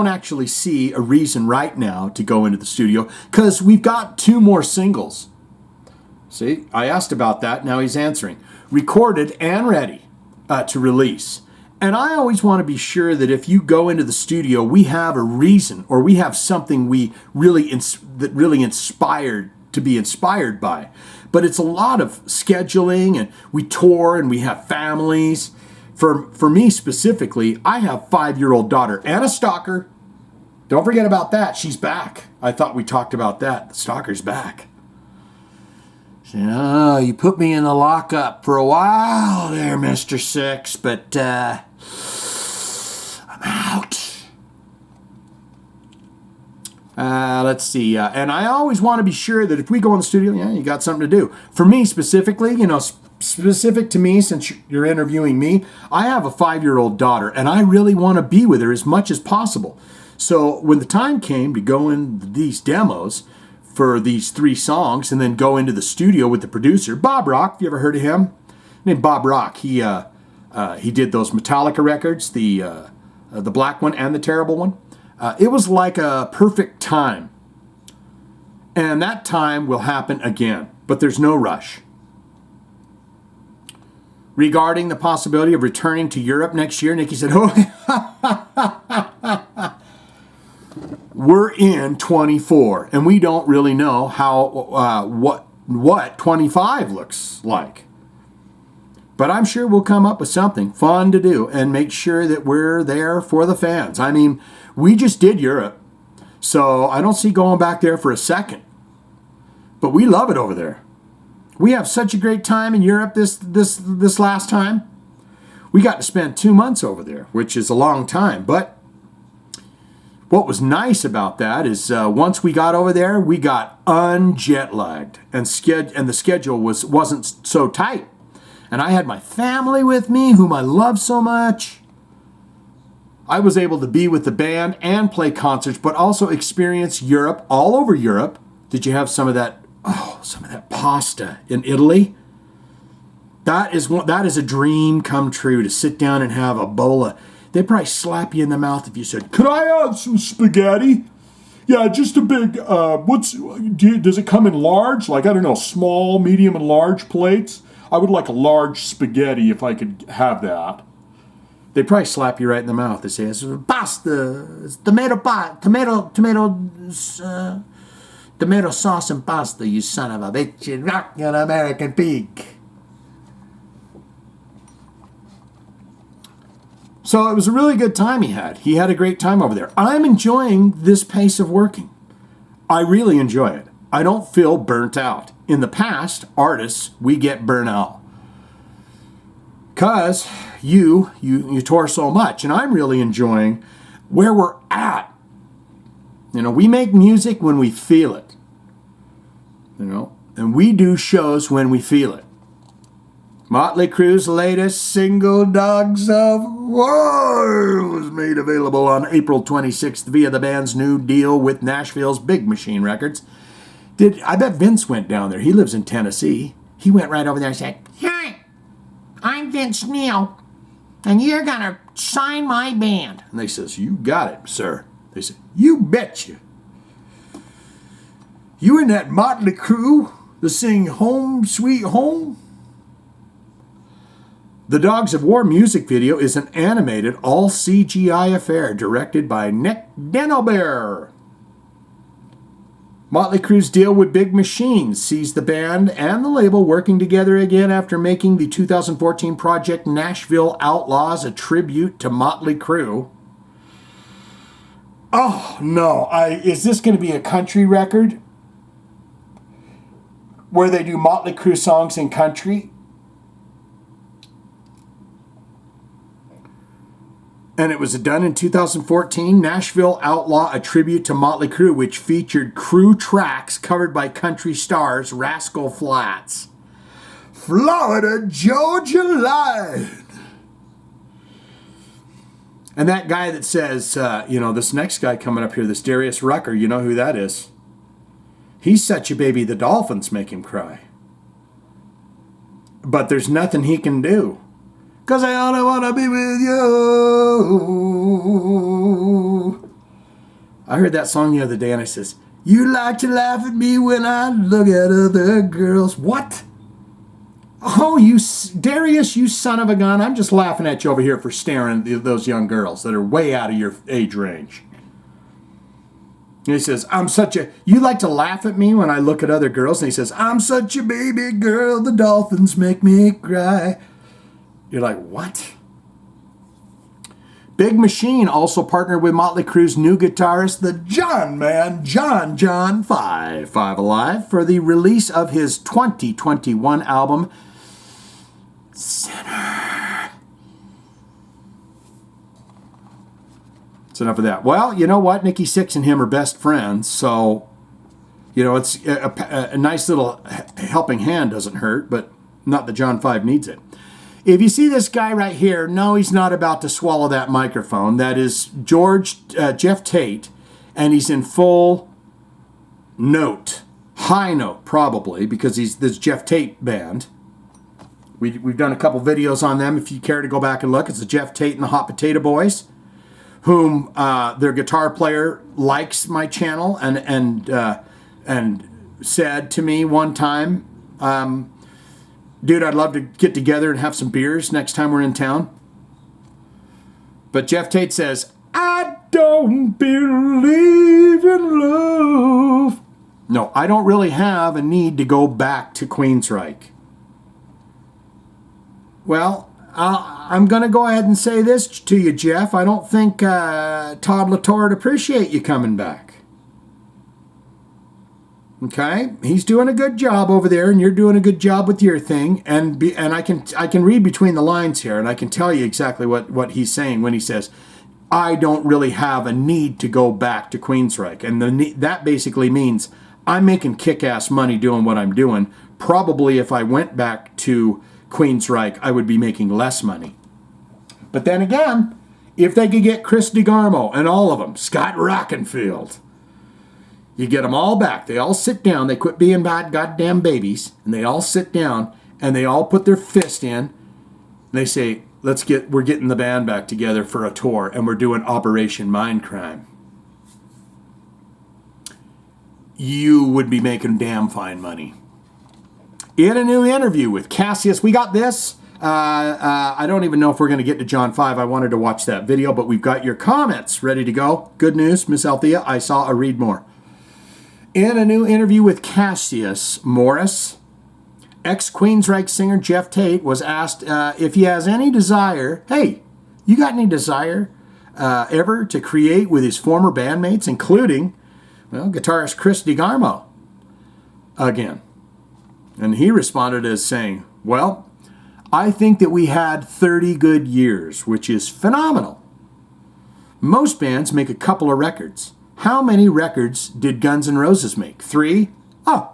actually see a reason right now to go into the studio because we've got 2 more singles. See, I asked about that. Now he's answering. Recorded and ready to release. And I always want to be sure that if you go into the studio, we have a reason or we have something really inspired to be inspired by. But it's a lot of scheduling, and we tour and we have families. For me specifically, I have a 5-year-old daughter and a stalker. Don't forget about that. She's back. I thought we talked about that. The stalker's back. Oh, you put me in the lockup for a while there, Mr. Sixx, but I'm out. Let's see. And I always want to be sure that if we go in the studio, you got something to do. For me specifically, specific to me, since you're interviewing me, I have a 5-year-old daughter, and I really want to be with her as much as possible. So when the time came to go in these demos for these 3 songs and then go into the studio with the producer, Bob Rock, have you ever heard of him? Named Bob Rock. He did those Metallica records, the black one and the terrible one. It was like a perfect time. And that time will happen again, but there's no rush. Regarding the possibility of returning to Europe next year, Nikki said, we're in 24, and we don't really know how what 25 looks like. But I'm sure we'll come up with something fun to do and make sure that we're there for the fans. I mean, we just did Europe, so I don't see going back there for a second. But we love it over there. We have such a great time in Europe this last time. We got to spend 2 months over there, which is a long time. But what was nice about that is once we got over there, we got unjet lagged, and the schedule wasn't so tight. And I had my family with me, whom I love so much. I was able to be with the band and play concerts, but also experience Europe, all over Europe. Did you have some of that pasta in Italy? That is a dream come true, to sit down and have a bowl of. They'd probably slap you in the mouth if you said, "Could I have some spaghetti?" Yeah, just a big. Does it come in large? Like, I don't know, small, medium, and large plates. I would like a large spaghetti if I could have that. They'd probably slap you right in the mouth. They say, "It's pasta, it's tomato sauce and pasta, you son of a bitch, you rockin' American pig." So it was a really good time he had. He had a great time over there. I'm enjoying this pace of working. I really enjoy it. I don't feel burnt out. In the past, artists, we get burnt out. Because you tour so much. And I'm really enjoying where we're at. We make music when we feel it. And we do shows when we feel it. Motley Crue's latest single, Dogs of War, was made available on April 26th via the band's new deal with Nashville's Big Machine Records. I bet Vince went down there. He lives in Tennessee. He went right over there and said, "Hi, I'm Vince Neil, and you're going to sign my band." And they says, "You got it, sir." They said, "You betcha. You in that Motley Crue to sing Home Sweet Home?" The Dogs of War music video is an animated, all CGI affair directed by Nick Denelbear. Motley Crue's deal with Big Machine sees the band and the label working together again after making the 2014 project Nashville Outlaws a tribute to Motley Crue. Oh, no. Is this going to be a country record? where they do Motley Crue songs in country. And it was done in 2014. Nashville Outlaw, a tribute to Motley Crue, which featured Crue tracks covered by country stars Rascal Flatts. Florida Georgia Line. And that guy that says, this next guy coming up here, this Darius Rucker, you know who that is. He's such a baby, the Dolphins make him cry. But there's nothing he can do. 'Cause I only want to be with you. I heard that song the other day and it says, you like to laugh at me when I look at other girls. What? Oh, Darius, you son of a gun. I'm just laughing at you over here for staring at those young girls that are way out of your age range. And he says, you like to laugh at me when I look at other girls. And he says, I'm such a baby girl, the Dolphins make me cry. You're like, what? Big Machine also partnered with Motley Crue's new guitarist, the John 5 Alive, for the release of his 2021 album, Sinner. That's enough of that. Well, you know what? Nikki Sixx and him are best friends, so, it's a nice little helping hand doesn't hurt, but not that John 5 needs it. If you see this guy right here, no, he's not about to swallow that microphone. That is Jeff Tate, and he's in full note, high note probably, because he's this Jeff Tate band. We've done a couple videos on them. If you care to go back and look, it's the Jeff Tate and the Hot Potato Boys, whom their guitar player likes my channel and said to me one time, dude, I'd love to get together and have some beers next time we're in town. But Jeff Tate says, I don't believe in love. No, I don't really have a need to go back to Queensryche. Well, I'm going to go ahead and say this to you, Jeff. I don't think Todd LaTorre would appreciate you coming back. Okay, he's doing a good job over there, and you're doing a good job with your thing. And I can read between the lines here, and I can tell you exactly what he's saying when he says, "I don't really have a need to go back to Queensryche," and that basically means I'm making kick-ass money doing what I'm doing. Probably if I went back to Queensryche, I would be making less money. But then again, if they could get Chris DeGarmo and all of them, Scott Rockenfield. You get them all back. They all sit down. They quit being bad goddamn babies. And they all sit down and they all put their fist in. And they say, we're getting the band back together for a tour and we're doing Operation Mindcrime. You would be making damn fine money. In a new interview with Cassius, we got this. I don't even know if we're going to get to John 5. I wanted to watch that video, but we've got your comments ready to go. Good news, Miss Althea. I saw a read more. In a new interview with Cassius Morris, ex-Queensryche singer Jeff Tate was asked if he has any desire, hey, you got any desire ever to create with his former bandmates, including, guitarist Chris DeGarmo again. And he responded as saying, well, I think that we had 30 good years, which is phenomenal. Most bands make a couple of records. How many records did Guns N' Roses make? 3? Oh.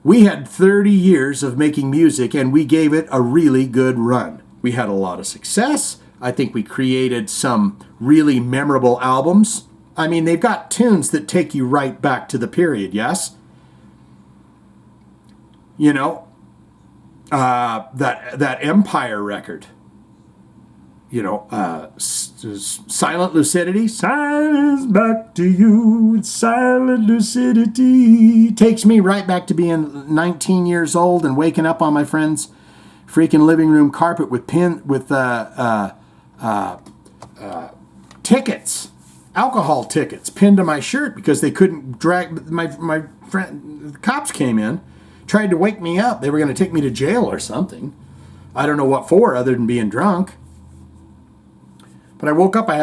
We had 30 years of making music, and we gave it a really good run. We had a lot of success. I think we created some really memorable albums. I mean, they've got tunes that take you right back to the period, yes? That Empire record. Silent Lucidity. Silence back to you. Silent lucidity. Takes me right back to being 19 years old and waking up on my friend's freaking living room carpet with tickets, alcohol tickets pinned to my shirt because they couldn't drag my friend. The cops came in, tried to wake me up. They were going to take me to jail or something. I don't know what for other than being drunk. But I woke up, I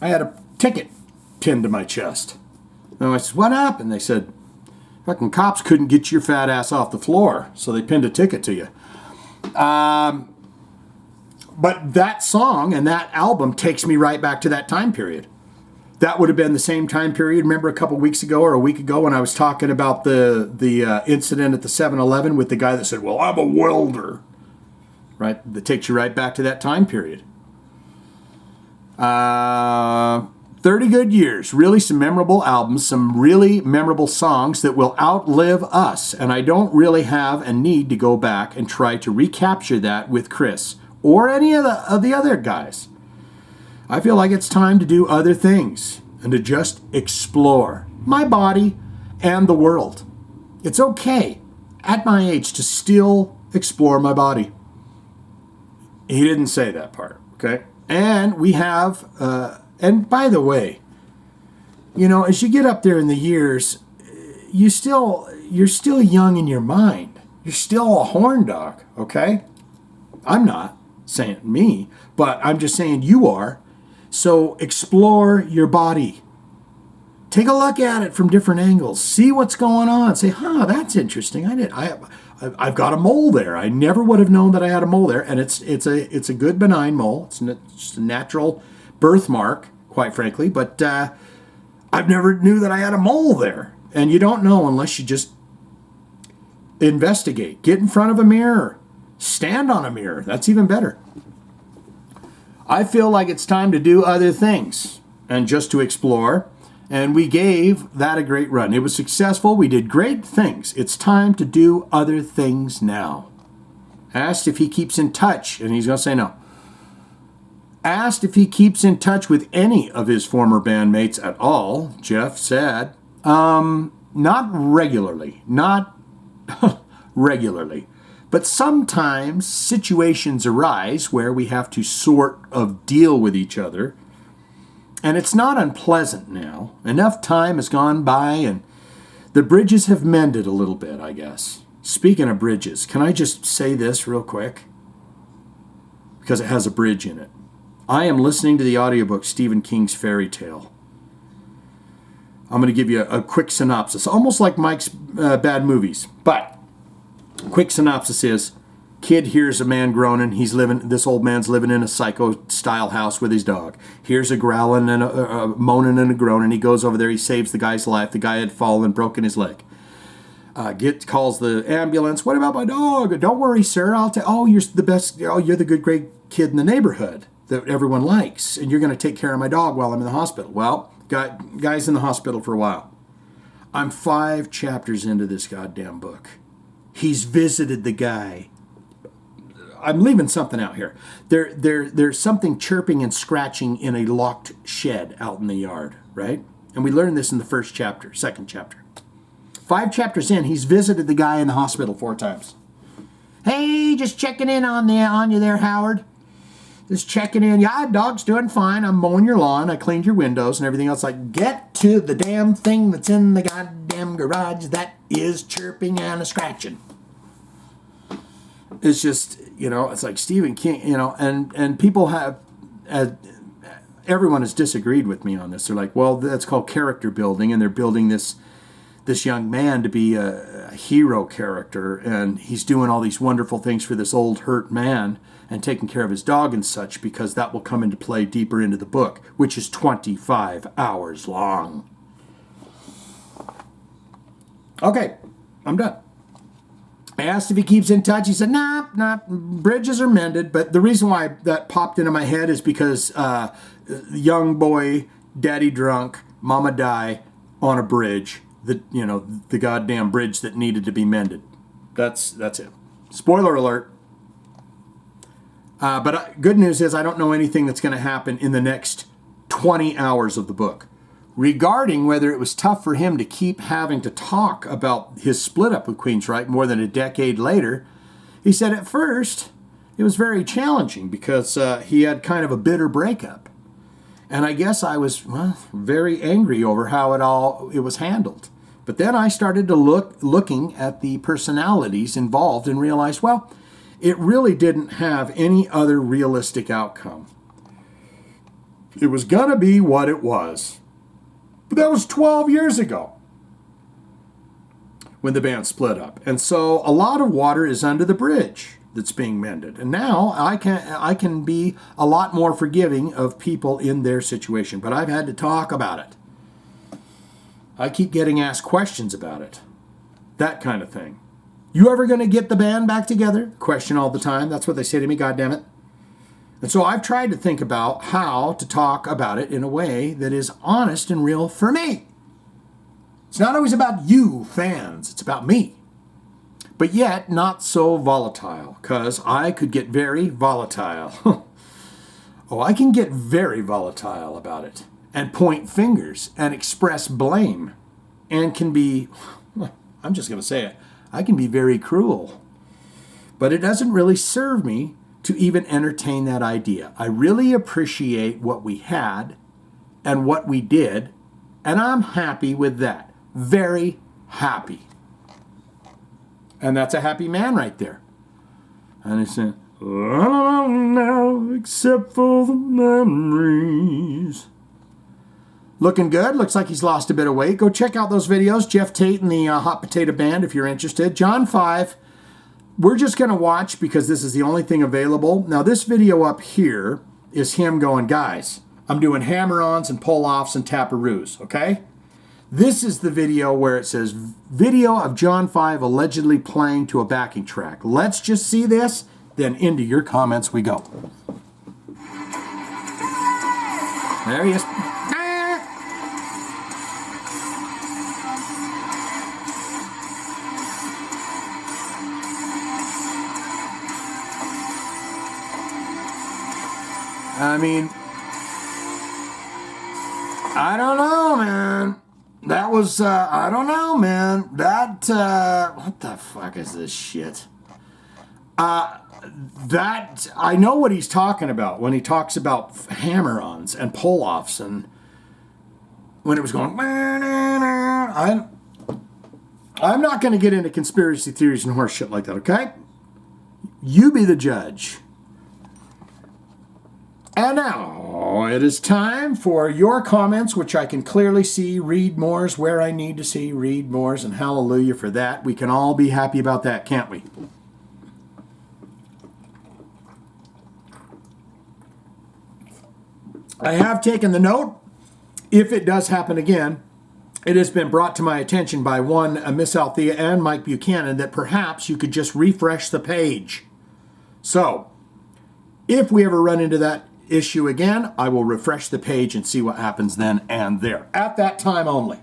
had a ticket pinned to my chest. And I said, what happened? They said, Fucking cops couldn't get your fat ass off the floor, so they pinned a ticket to you. But that song and that album takes me right back to that time period. That would have been the same time period. Remember a couple weeks ago or a week ago when I was talking about the incident at the 7-Eleven with the guy that said, well, I'm a welder. Right? That takes you right back to that time period. 30 good years. Really some memorable albums, some really memorable songs that will outlive us. And I don't really have a need to go back and try to recapture that with Chris or any of the other guys. I feel like it's time to do other things and to just explore my body and the world. It's okay at my age to still explore my body. He didn't say that part, okay? And we have, and by the way, you know, as you get up there in the years, you're still young in your mind. You're still a horn dog, okay? I'm not saying me, but I'm just saying you are. So explore your body. Take a look at it from different angles. See what's going on. Say, that's interesting. I've got a mole there. I never would have known that I had a mole there. And it's a good benign mole. It's just a natural birthmark, quite frankly. But I've never knew that I had a mole there. And you don't know unless you just investigate. Get in front of a mirror. Stand on a mirror. That's even better. I feel like it's time to do other things and just to explore. And we gave that a great run. It was successful. We did great things. It's time to do other things now. Asked if he keeps in touch, and he's going to say no. Asked if he keeps in touch with any of his former bandmates at all, Jeff said, not regularly. Not regularly. But sometimes situations arise where we have to sort of deal with each other. And it's not unpleasant now. Enough time has gone by and the bridges have mended a little bit, I guess. Speaking of bridges, can I just say this real quick? Because it has a bridge in it. I am listening to the audiobook Stephen King's Fairy Tale. I'm going to give you a quick synopsis, almost like Mike's Bad Movies. But quick synopsis is, kid hears a man groaning. This old man's living in a psycho-style house with his dog. Hears a growling and a moaning and a groaning. He goes over there. He saves the guy's life. The guy had fallen, broken his leg. Calls the ambulance. What about my dog? Don't worry, sir. You're the best. Oh, you're the good, great kid in the neighborhood that everyone likes, and you're going to take care of my dog while I'm in the hospital. Well, guy's in the hospital for a while. I'm 5 chapters into this goddamn book. He's visited the guy. I'm leaving something out here. There's something chirping and scratching in a locked shed out in the yard, right? And we learned this in the second chapter. 5 chapters in, he's visited the guy in the hospital 4 times. Hey, just checking in on you there, Howard. Just checking in. Yeah, dog's doing fine. I'm mowing your lawn. I cleaned your windows and everything else. Like, get to the damn thing that's in the goddamn garage that is chirping and scratching. It's just, it's like Stephen King, and people have, everyone has disagreed with me on this. They're like, well, that's called character building, and they're building this young man to be a hero character, and he's doing all these wonderful things for this old hurt man and taking care of his dog and such, because that will come into play deeper into the book, which is 25 hours long. Okay, I'm done. I asked if he keeps in touch. He said, nah, bridges are mended. But the reason why that popped into my head is because young boy, daddy drunk, mama die on a bridge. The goddamn bridge that needed to be mended. That's it. Spoiler alert. But good news is I don't know anything that's going to happen in the next 20 hours of the book. Regarding whether it was tough for him to keep having to talk about his split up with Queensryche more than a decade later, he said at first it was very challenging because he had kind of a bitter breakup. And I guess I was very angry over how it was handled. But then I started to looking at the personalities involved and realized, it really didn't have any other realistic outcome. It was gonna be what it was. But that was 12 years ago. when the band split up. And so a lot of water is under the bridge that's being mended. And now I can be a lot more forgiving of people in their situation. But I've had to talk about it. I keep getting asked questions about it. That kind of thing. You ever going to get the band back together? Question all the time. That's what they say to me, goddammit. And so I've tried to think about how to talk about it in a way that is honest and real for me. It's not always about you, fans. It's about me. But yet, not so volatile, because I could get very volatile. Oh, I can get very volatile about it, and point fingers, and express blame, and can be, I'm just going to say it, I can be very cruel. But it doesn't really serve me to even entertain that idea. I really appreciate what we had and what we did, and I'm happy with that. Very happy. And that's a happy man right there. And he said, "All alone now, except for the memories." Looking good. Looks like he's lost a bit of weight. Go check out those videos. Jeff Tate and the Hot Potato Band if you're interested. John 5. We're just going to watch because this is the only thing available. Now, this video up here is him going, guys, I'm doing hammer-ons and pull-offs and taparoos, okay? This is the video where it says, video of John 5 allegedly playing to a backing track. Let's just see this, then into your comments we go. There he is. I mean, I don't know, man. That was, I don't know, man. That, what the fuck is this shit? That, I know what he's talking about when he talks about hammer-ons and pull-offs and when it was going, I'm not going to get into conspiracy theories and horse shit like that, okay? You be the judge. And now it is time for your comments, which I can clearly see. Read more's where I need to see read more's, and hallelujah for that. We can all be happy about that, can't we? I have taken the note. If it does happen again, it has been brought to my attention by one Miss Althea and Mike Buchanan that perhaps you could just refresh the page. So, if we ever run into that issue again, I will refresh the page and see what happens then and there. At that time only.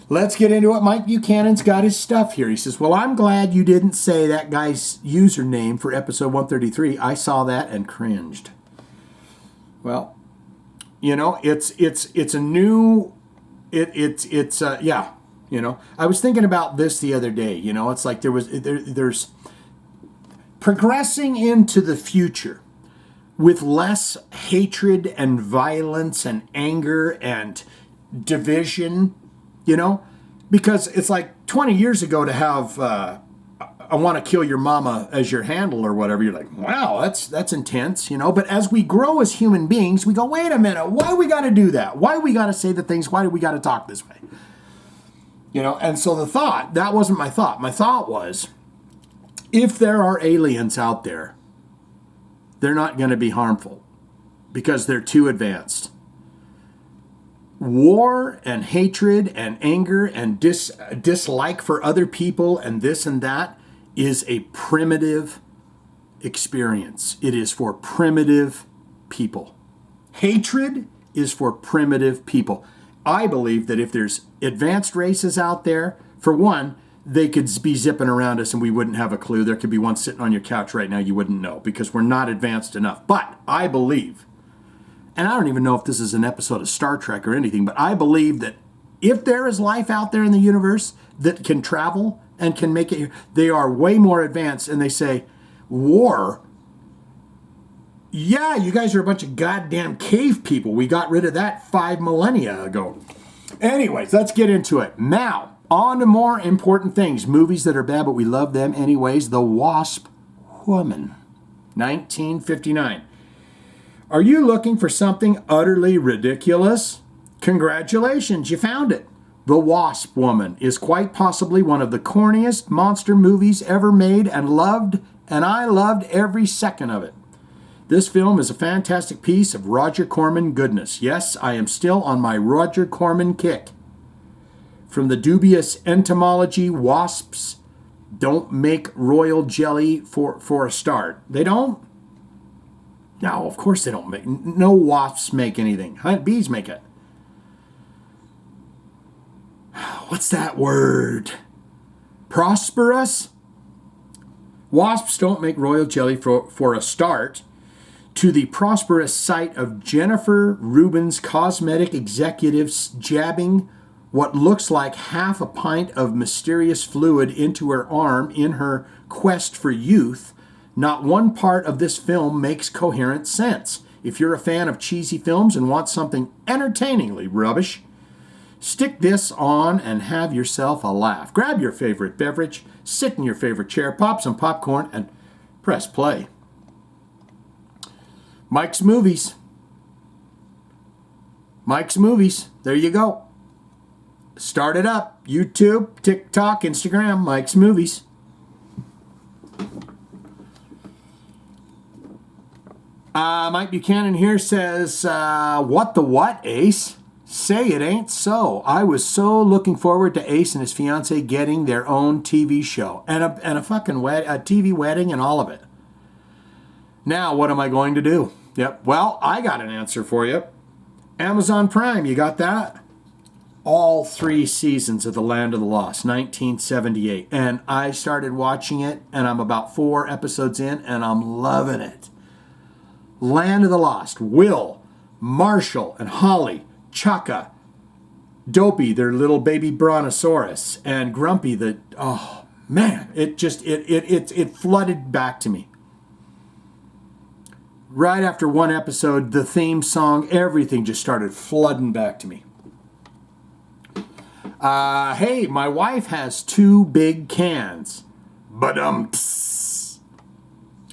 Let's get into it. Mike Buchanan's got his stuff here. He says, well, I'm glad you didn't say that guy's username for episode 133. I saw that and cringed. Well, you know, it's a new, yeah, you know. I was thinking about this the other day, you know. It's like there's progressing into the future with less hatred and violence and anger and division, you know, because it's like 20 years ago to have I want to kill your mama as your handle or whatever. You're like, wow, that's intense, you know. But as we grow as human beings, we go, wait a minute, why we got to do that? Why we got to say the things? Why do we got to talk this way? You know, and so the thought, that wasn't my thought. My thought was, if there are aliens out there, they're not going to be harmful because they're too advanced. War and hatred and anger and dislike for other people and this and that is a primitive experience. It is for primitive people. Hatred is for primitive people. I believe that if there's advanced races out there, for one, they could be zipping around us and we wouldn't have a clue. There could be one sitting on your couch right now you wouldn't know because we're not advanced enough. But I believe, and I don't even know if this is an episode of Star Trek or anything, but I believe that if there is life out there in the universe that can travel and can make it here, they are way more advanced. And they say, war? Yeah, you guys are a bunch of goddamn cave people. We got rid of that 5 millennia ago. Anyways, let's get into it. Now, on to more important things. Movies that are bad, but we love them anyways. The Wasp Woman, 1959. Are you looking for something utterly ridiculous? Congratulations, you found it. The Wasp Woman is quite possibly one of the corniest monster movies ever made and I loved every second of it. This film is a fantastic piece of Roger Corman goodness. Yes, I am still on my Roger Corman kick. From the dubious entomology, wasps don't make royal jelly for a start. They don't? No, of course they don't make. No wasps make anything. Bees make it. What's that word? Prosperous? Wasps don't make royal jelly for a start. To the prosperous sight of Jennifer Rubin's cosmetic executives jabbing what looks like half a pint of mysterious fluid into her arm in her quest for youth, not one part of this film makes coherent sense. If you're a fan of cheesy films and want something entertainingly rubbish, stick this on and have yourself a laugh. Grab your favorite beverage, sit in your favorite chair, pop some popcorn, and press play. Mike's Movies. Mike's Movies. There you go. Start it up. YouTube, TikTok, Instagram, Mike's Movies. Mike Buchanan here says, what the what, Ace? Say it ain't so. I was so looking forward to Ace and his fiance getting their own TV show and a fucking a TV wedding and all of it. Now, what am I going to do? Yep. Well, I got an answer for you. Amazon Prime, you got that? All 3 seasons of The Land of the Lost, 1978. And I started watching it, and I'm about 4 episodes in, and I'm loving it. Land of the Lost. Will, Marshall, and Holly, Chaka, Dopey, their little baby brontosaurus, and Grumpy, oh man, it flooded back to me. Right after 1 episode, the theme song, everything just started flooding back to me. Hey, my wife has 2 big cans. Ba-dum-ts.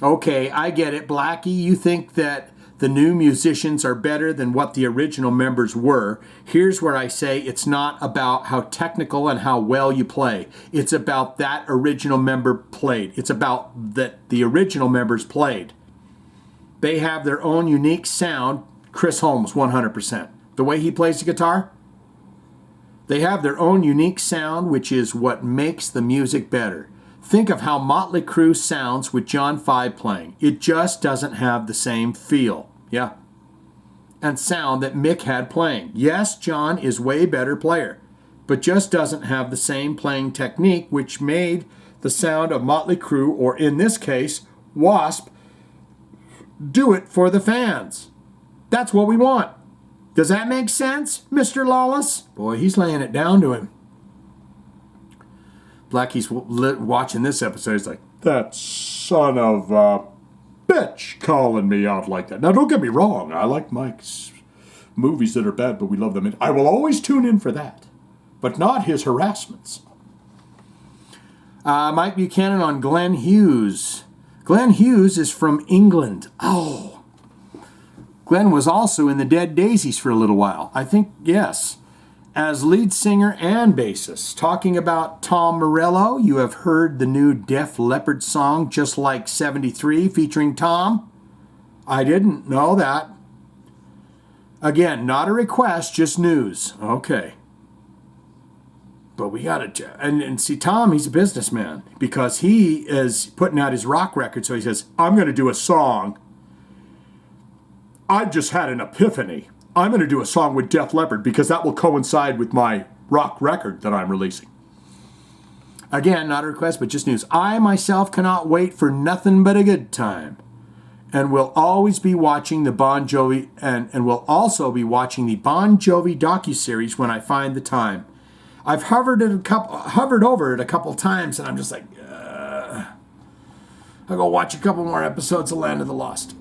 Okay, I get it, Blackie. You think that the new musicians are better than what the original members were. Here's where I say it's not about how technical and how well you play. It's about that original member played. It's about that the original members played. They have their own unique sound. Chris Holmes, 100%. The way he plays the guitar, they have their own unique sound, which is what makes the music better. Think of how Motley Crue sounds with John 5 playing. It just doesn't have the same feel. Yeah. And sound that Mick had playing. Yes, John is way better player, but just doesn't have the same playing technique, which made the sound of Motley Crue, or in this case, Wasp, do it for the fans. That's what we want. Does that make sense, Mr. Lawless? Boy, he's laying it down to him. Blackie's watching this episode. He's like, that son of a bitch calling me out like that. Now, don't get me wrong. I like Mike's movies that are bad, but we love them. I will always tune in for that, but not his harassments. Mike Buchanan on Glenn Hughes. Glenn Hughes is from England. Oh. Glenn was also in the Dead Daisies for a little while. I think, yes. As lead singer and bassist. Talking about Tom Morello, you have heard the new Def Leppard song, Just Like 73, featuring Tom? I didn't know that. Again, not a request, just news. Okay. But we got to, and see, Tom, he's a businessman because he is putting out his rock record. So he says, I'm going to do a song. I've just had an epiphany. I'm going to do a song with Def Leppard because that will coincide with my rock record that I'm releasing. Again, not a request, but just news. I myself cannot wait for nothing but a good time. And will always be watching the Bon Jovi, and will also be watching the Bon Jovi docuseries when I find the time. I've hovered over it a couple times, and I'm just like, I'll go watch a couple more episodes of Land of the Lost.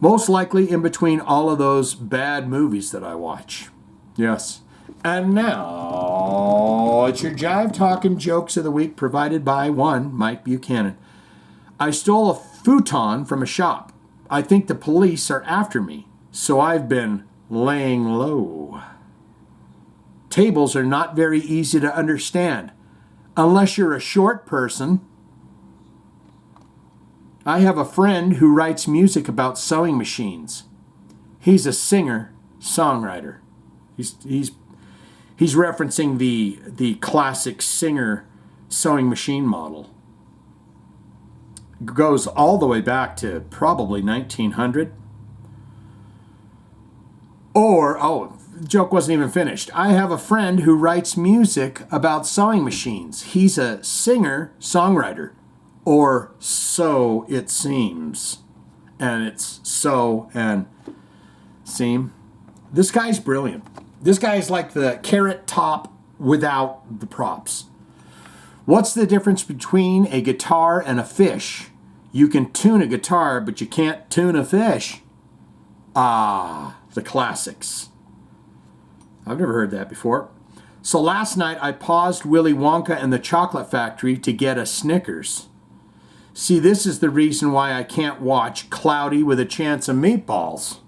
Most likely in between all of those bad movies that I watch. Yes. And now, it's your Jive Talkin jokes of the week provided by one, Mike Buchanan. I stole a futon from a shop. I think the police are after me, so I've been laying low. tables are not very easy to understand. Unless you're a short person. I have a friend who writes music about sewing machines. He's a singer-songwriter. He's referencing the classic Singer sewing machine model. Goes all the way back to probably 1900. The joke wasn't even finished. I have a friend who writes music about sewing machines. He's a singer-songwriter. Or so it seems. And it's sew and seam. This guy's brilliant. This guy's like the Carrot Top without the props. What's the difference between a guitar and a fish? You can tune a guitar, but you can't tune a fish. The classics. I've never heard that before. So last night I paused Willy Wonka and the Chocolate Factory to get a Snickers. See, this is the reason why I can't watch Cloudy with a Chance of Meatballs.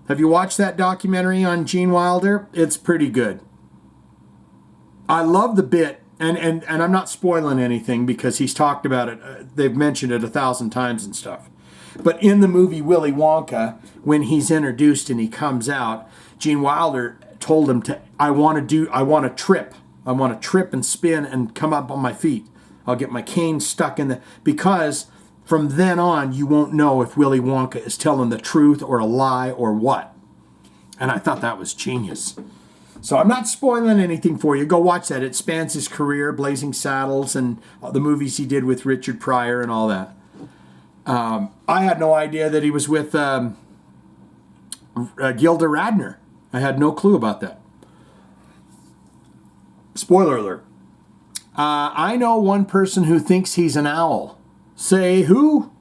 Have you watched that documentary on Gene Wilder? It's pretty good. I love the bit, and I'm not spoiling anything because he's talked about it. They've mentioned it 1,000 times and stuff. But in the movie Willy Wonka, when he's introduced and he comes out, Gene Wilder told him I want to trip and spin and come up on my feet. I'll get my cane stuck in because from then on, you won't know if Willy Wonka is telling the truth or a lie or what. And I thought that was genius. So I'm not spoiling anything for you. Go watch that. It spans his career, Blazing Saddles, and the movies he did with Richard Pryor and all that. I had no idea that he was with Gilda Radner. I had no clue about that. Spoiler alert. I know one person who thinks he's an owl. Say who?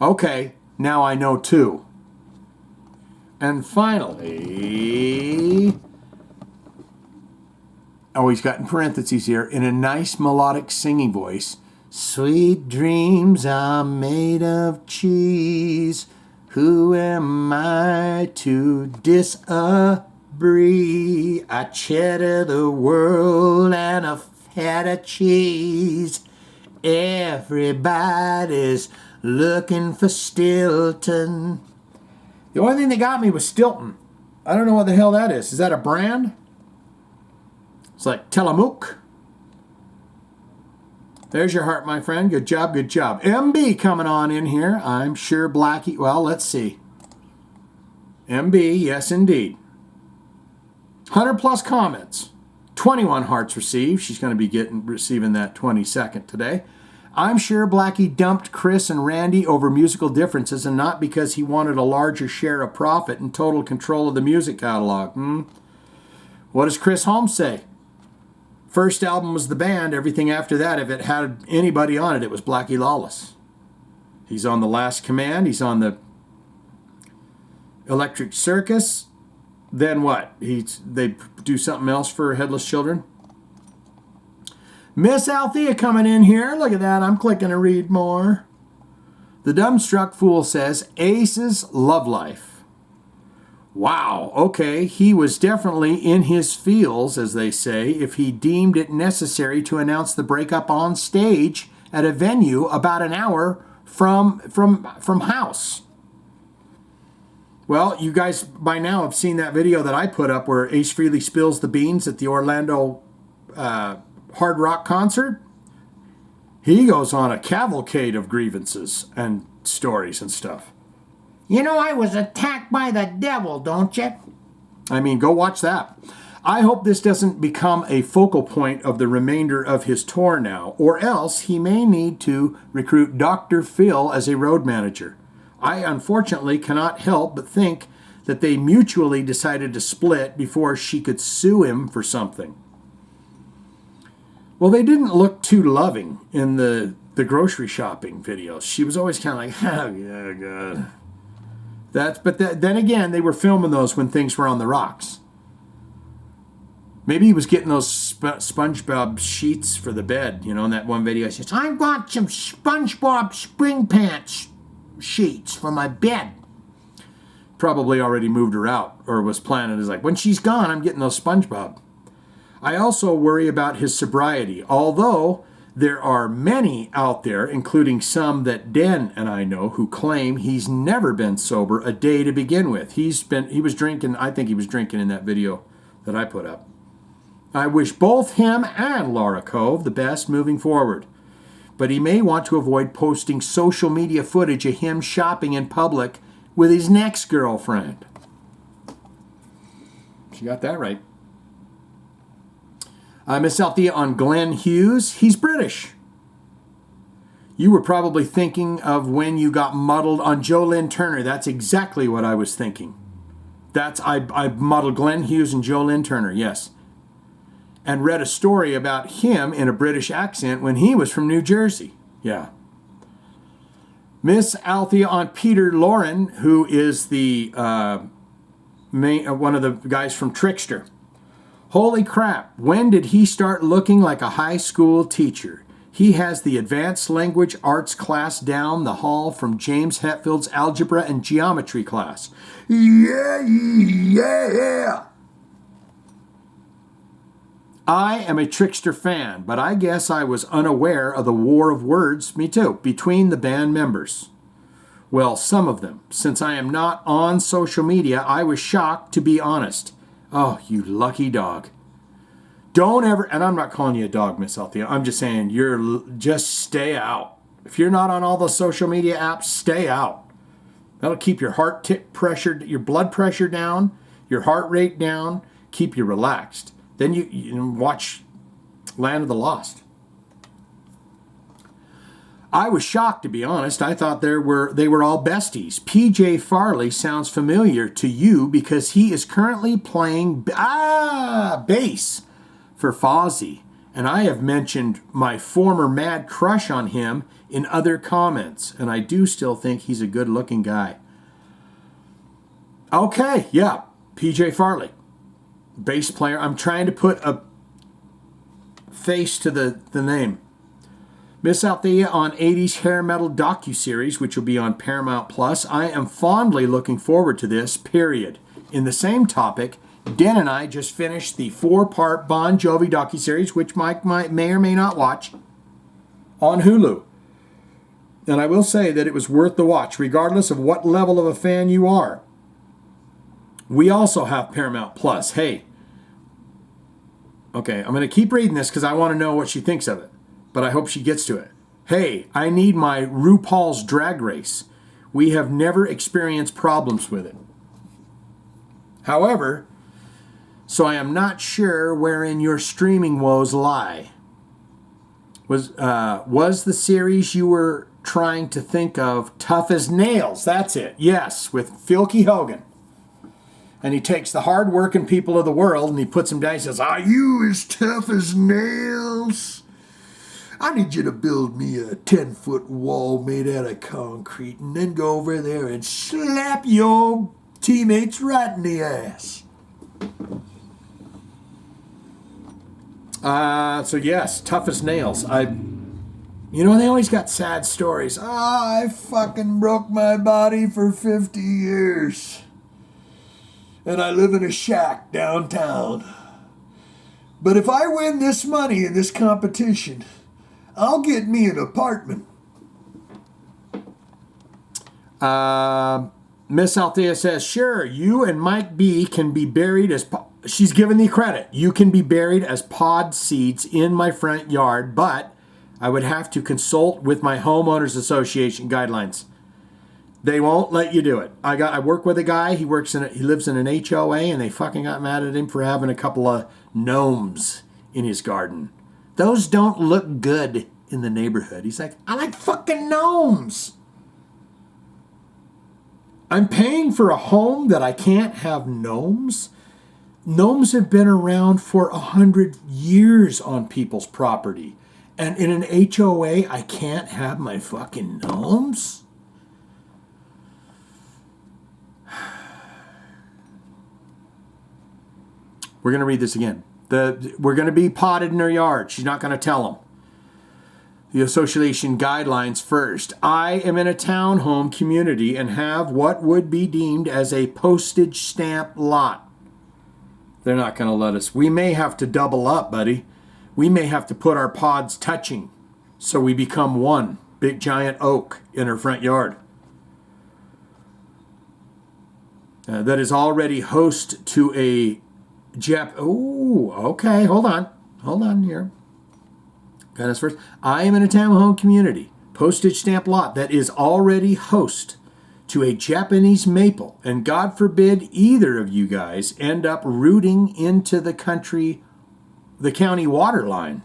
Okay, now I know two. And finally, he's got in parentheses here, in a nice melodic singing voice, sweet dreams are made of cheese. Who am I to disagree? I cheddar the world and a feta cheese. Everybody's looking for Stilton. The only thing that got me was Stilton. I don't know what the hell that is. Is that a brand? It's like Tillamook. There's your heart, my friend. Good job, good job. MB coming on in here. I'm sure Blackie... Well, let's see. MB, yes indeed. 100 plus comments. 21 hearts received. She's going to be receiving that 22nd today. I'm sure Blackie dumped Chris and Randy over musical differences and not because he wanted a larger share of profit and total control of the music catalog. What does Chris Holmes say? First album was the band. Everything after that, if it had anybody on it, it was Blackie Lawless. He's on The Last Command. He's on the Electric Circus. Then what? They do something else for Headless Children. Miss Althea coming in here. Look at that. I'm clicking to read more. The Dumbstruck Fool says, Ace's Love Life. Wow, okay. He was definitely in his feels, as they say, if he deemed it necessary to announce the breakup on stage at a venue about an hour from house. Well, you guys by now have seen that video that I put up where Ace Frehley spills the beans at the Orlando Hard Rock concert. He goes on a cavalcade of grievances and stories and stuff. You know I was attacked by the devil, don't you? I mean, go watch that. I hope this doesn't become a focal point of the remainder of his tour now, or else he may need to recruit Dr. Phil as a road manager. I unfortunately cannot help but think that they mutually decided to split before she could sue him for something. Well, they didn't look too loving in the grocery shopping videos. She was always kind of like, oh, yeah, God. Then again, they were filming those when things were on the rocks. Maybe he was getting those SpongeBob sheets for the bed, in that one video. He says, I want some SpongeBob spring pants sheets for my bed. probably already moved her out or was planning. Is like, when she's gone, I'm getting those SpongeBob. I also worry about his sobriety, although there are many out there, including some that Dan and I know, who claim he's never been sober a day to begin with. He was drinking, I think he was drinking in that video that I put up. I wish both him and Laura Cove the best moving forward. But he may want to avoid posting social media footage of him shopping in public with his next girlfriend. She got that right. Miss Althea on Glenn Hughes. He's British. You were probably thinking of when you got muddled on Joe Lynn Turner. That's exactly what I was thinking. I muddled Glenn Hughes and Joe Lynn Turner, yes. And read a story about him in a British accent when he was from New Jersey. Yeah. Miss Althea on Peter Lauren, who is the one of the guys from Trickster. Holy crap, when did he start looking like a high school teacher? He has the advanced language arts class down the hall from James Hetfield's algebra and geometry class. Yeah. I am a Trickster fan, but I guess I was unaware of the war of words, me too, between the band members. Well, some of them. Since I am not on social media, I was shocked, to be honest. Oh, you lucky dog. Don't ever, and I'm not calling you a dog, Miss Althea. I'm just saying, just stay out. If you're not on all the social media apps, stay out. That'll keep your heart pressure, your blood pressure down, your heart rate down, keep you relaxed. Then you watch Land of the Lost. I was shocked, to be honest. I thought they were all besties. PJ Farley sounds familiar to you because he is currently playing bass for Fozzy. And I have mentioned my former mad crush on him in other comments. And I do still think he's a good-looking guy. Okay, yeah, PJ Farley. Bass player. I'm trying to put a face to the name. Miss Althea on 80s hair metal docuseries, which will be on Paramount Plus. I am fondly looking forward to this, period. In the same topic, Dan and I just finished the 4-part Bon Jovi docuseries, which Mike may or may not watch, on Hulu. And I will say that it was worth the watch, regardless of what level of a fan you are. We also have Paramount Plus. Hey, okay, I'm going to keep reading this because I want to know what she thinks of it. But I hope she gets to it. Hey, I need my RuPaul's Drag Race. We have never experienced problems with it. However, so I am not sure wherein your streaming woes lie. Was the series you were trying to think of Tough as Nails? That's it. Yes, with Filky Hogan. And he takes the hard-working people of the world and he puts them down. He says, "Are you as tough as nails? I need you to build me a 10-foot wall made out of concrete and then go over there and slap your teammates right in the ass." So yes, Tough as Nails. They always got sad stories. I fucking broke my body for 50 years. And I live in a shack downtown. But if I win this money in this competition, I'll get me an apartment. Miss Althea says, sure, you and Mike B can be buried as... She's given the credit. You can be buried as pod seeds in my front yard, but I would have to consult with my homeowners association guidelines. They won't let you do it. I work with a guy. He lives in an HOA, and they fucking got mad at him for having a couple of gnomes in his garden. Those don't look good in the neighborhood. He's like, I like fucking gnomes. I'm paying for a home that I can't have gnomes? Gnomes have been around for 100 years on people's property. And in an HOA, I can't have my fucking gnomes? We're going to read this again. We're going to be potted in her yard. She's not going to tell them. the association guidelines first. I am in a townhome community and have what would be deemed as a postage stamp lot. They're not going to let us. We may have to double up, buddy. We may have to put our pods touching so we become one big giant oak in our front yard. That is already host to a okay, hold on here. Got us first. I am in a townhome community, postage stamp lot that is already host to a Japanese maple, and God forbid either of you guys end up rooting into the county water line.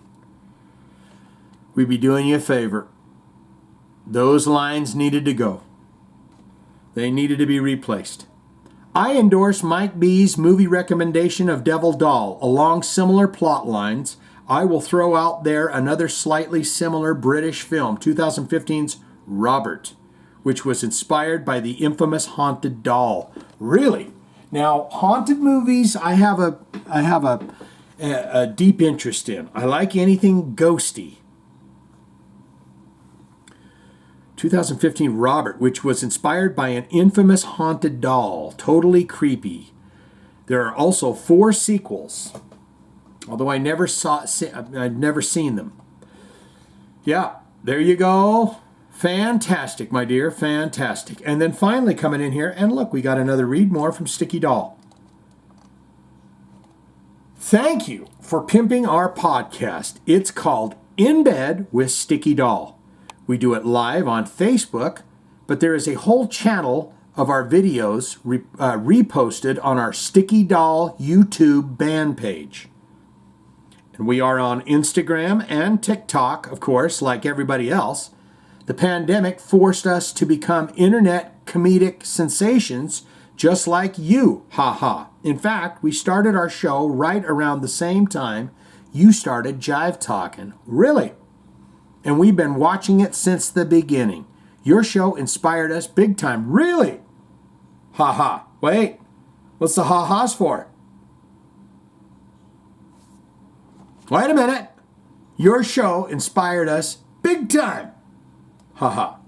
We'd be doing you a favor. Those lines needed to go. They needed to be replaced. I endorse Mike B's movie recommendation of Devil Doll. Along similar plot lines, I will throw out there another slightly similar British film, 2015's Robert, which was inspired by the infamous Haunted Doll. Really? Now, haunted movies, I have a deep interest in. I like anything ghosty. 2015 Robert, which was inspired by an infamous haunted doll. Totally creepy. There are also 4 sequels, although I've never seen them. Yeah, there you go. Fantastic, my dear, fantastic. And then finally coming in here, and look, we got another read more from Sticky Doll. Thank you for pimping our podcast. It's called In Bed with Sticky Doll. We do it live on Facebook, but there is a whole channel of our videos reposted on our Sticky Doll YouTube band page. And we are on Instagram and TikTok, of course, like everybody else. The pandemic forced us to become internet comedic sensations just like you, haha. In fact, we started our show right around the same time you started Jive Talkin. Really? And we've been watching it since the beginning. Your show inspired us big time. Really? Ha-ha. Wait. What's the ha-has for? Wait a minute. Your show inspired us big time. Ha-ha.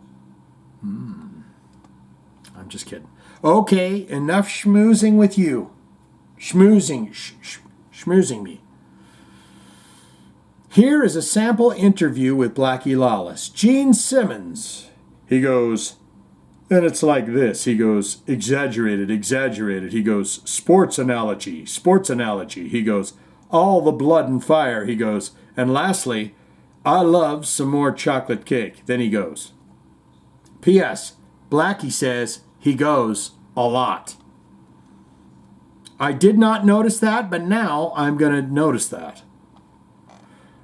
I'm just kidding. Okay, enough schmoozing with you. Schmoozing me. Here is a sample interview with Blackie Lawless. Gene Simmons. He goes, and it's like this. He goes, exaggerated. He goes, sports analogy. He goes, all the blood and fire. He goes, and lastly, I love some more chocolate cake. Then he goes, P.S. Blackie says he goes a lot. I did not notice that, but now I'm going to notice that.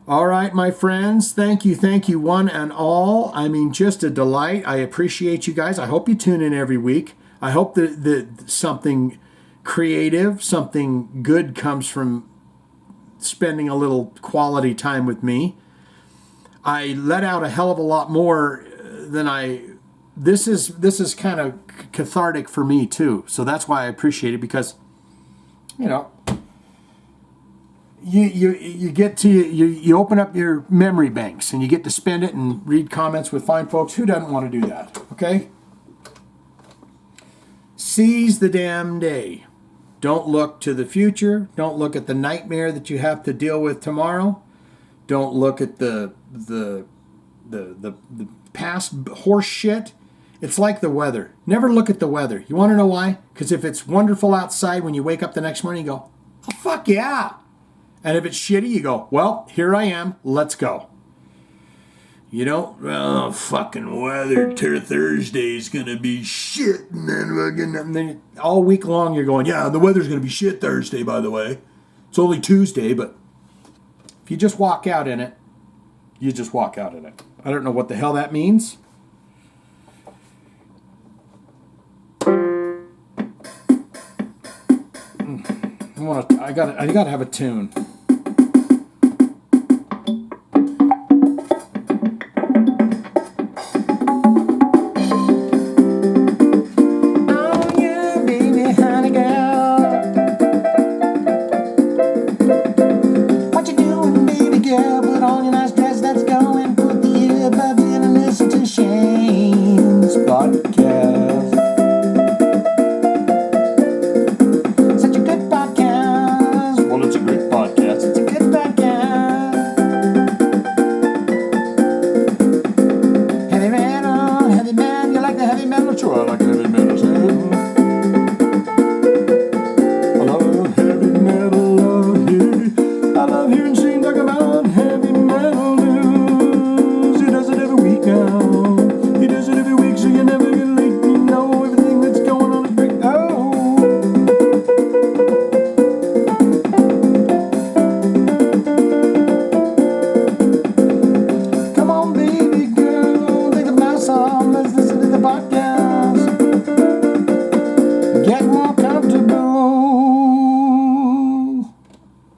All right, my friends, thank you, one and all. I mean, just a delight. I appreciate you guys. I hope you tune in every week. I hope that something creative, something good comes from spending a little quality time with me. I let out a hell of a lot more than this is kind of cathartic for me too. So that's why I appreciate it, because, you know, you get to you open up your memory banks and you get to spend it and read comments with fine folks. Who doesn't want to do that? Okay? Seize the damn day. Don't look to the future. Don't look at the nightmare that you have to deal with tomorrow. Don't look at the past horse shit. It's like the weather. Never look at the weather. You want to know why? Because if it's wonderful outside, when you wake up the next morning, you go, oh, fuck yeah. And if it's shitty, you go, well, here I am. Let's go. You know, oh, fucking weather. Thursday's going to be shit. And then all week long, you're going, yeah, the weather's going to be shit Thursday, by the way. It's only Tuesday, but if you just walk out in it, you just walk out in it. I don't know what the hell that means. I gotta have a tune. What you doing, baby girl? Put on your nice dress, let's go and put the spiritual like heavy metal.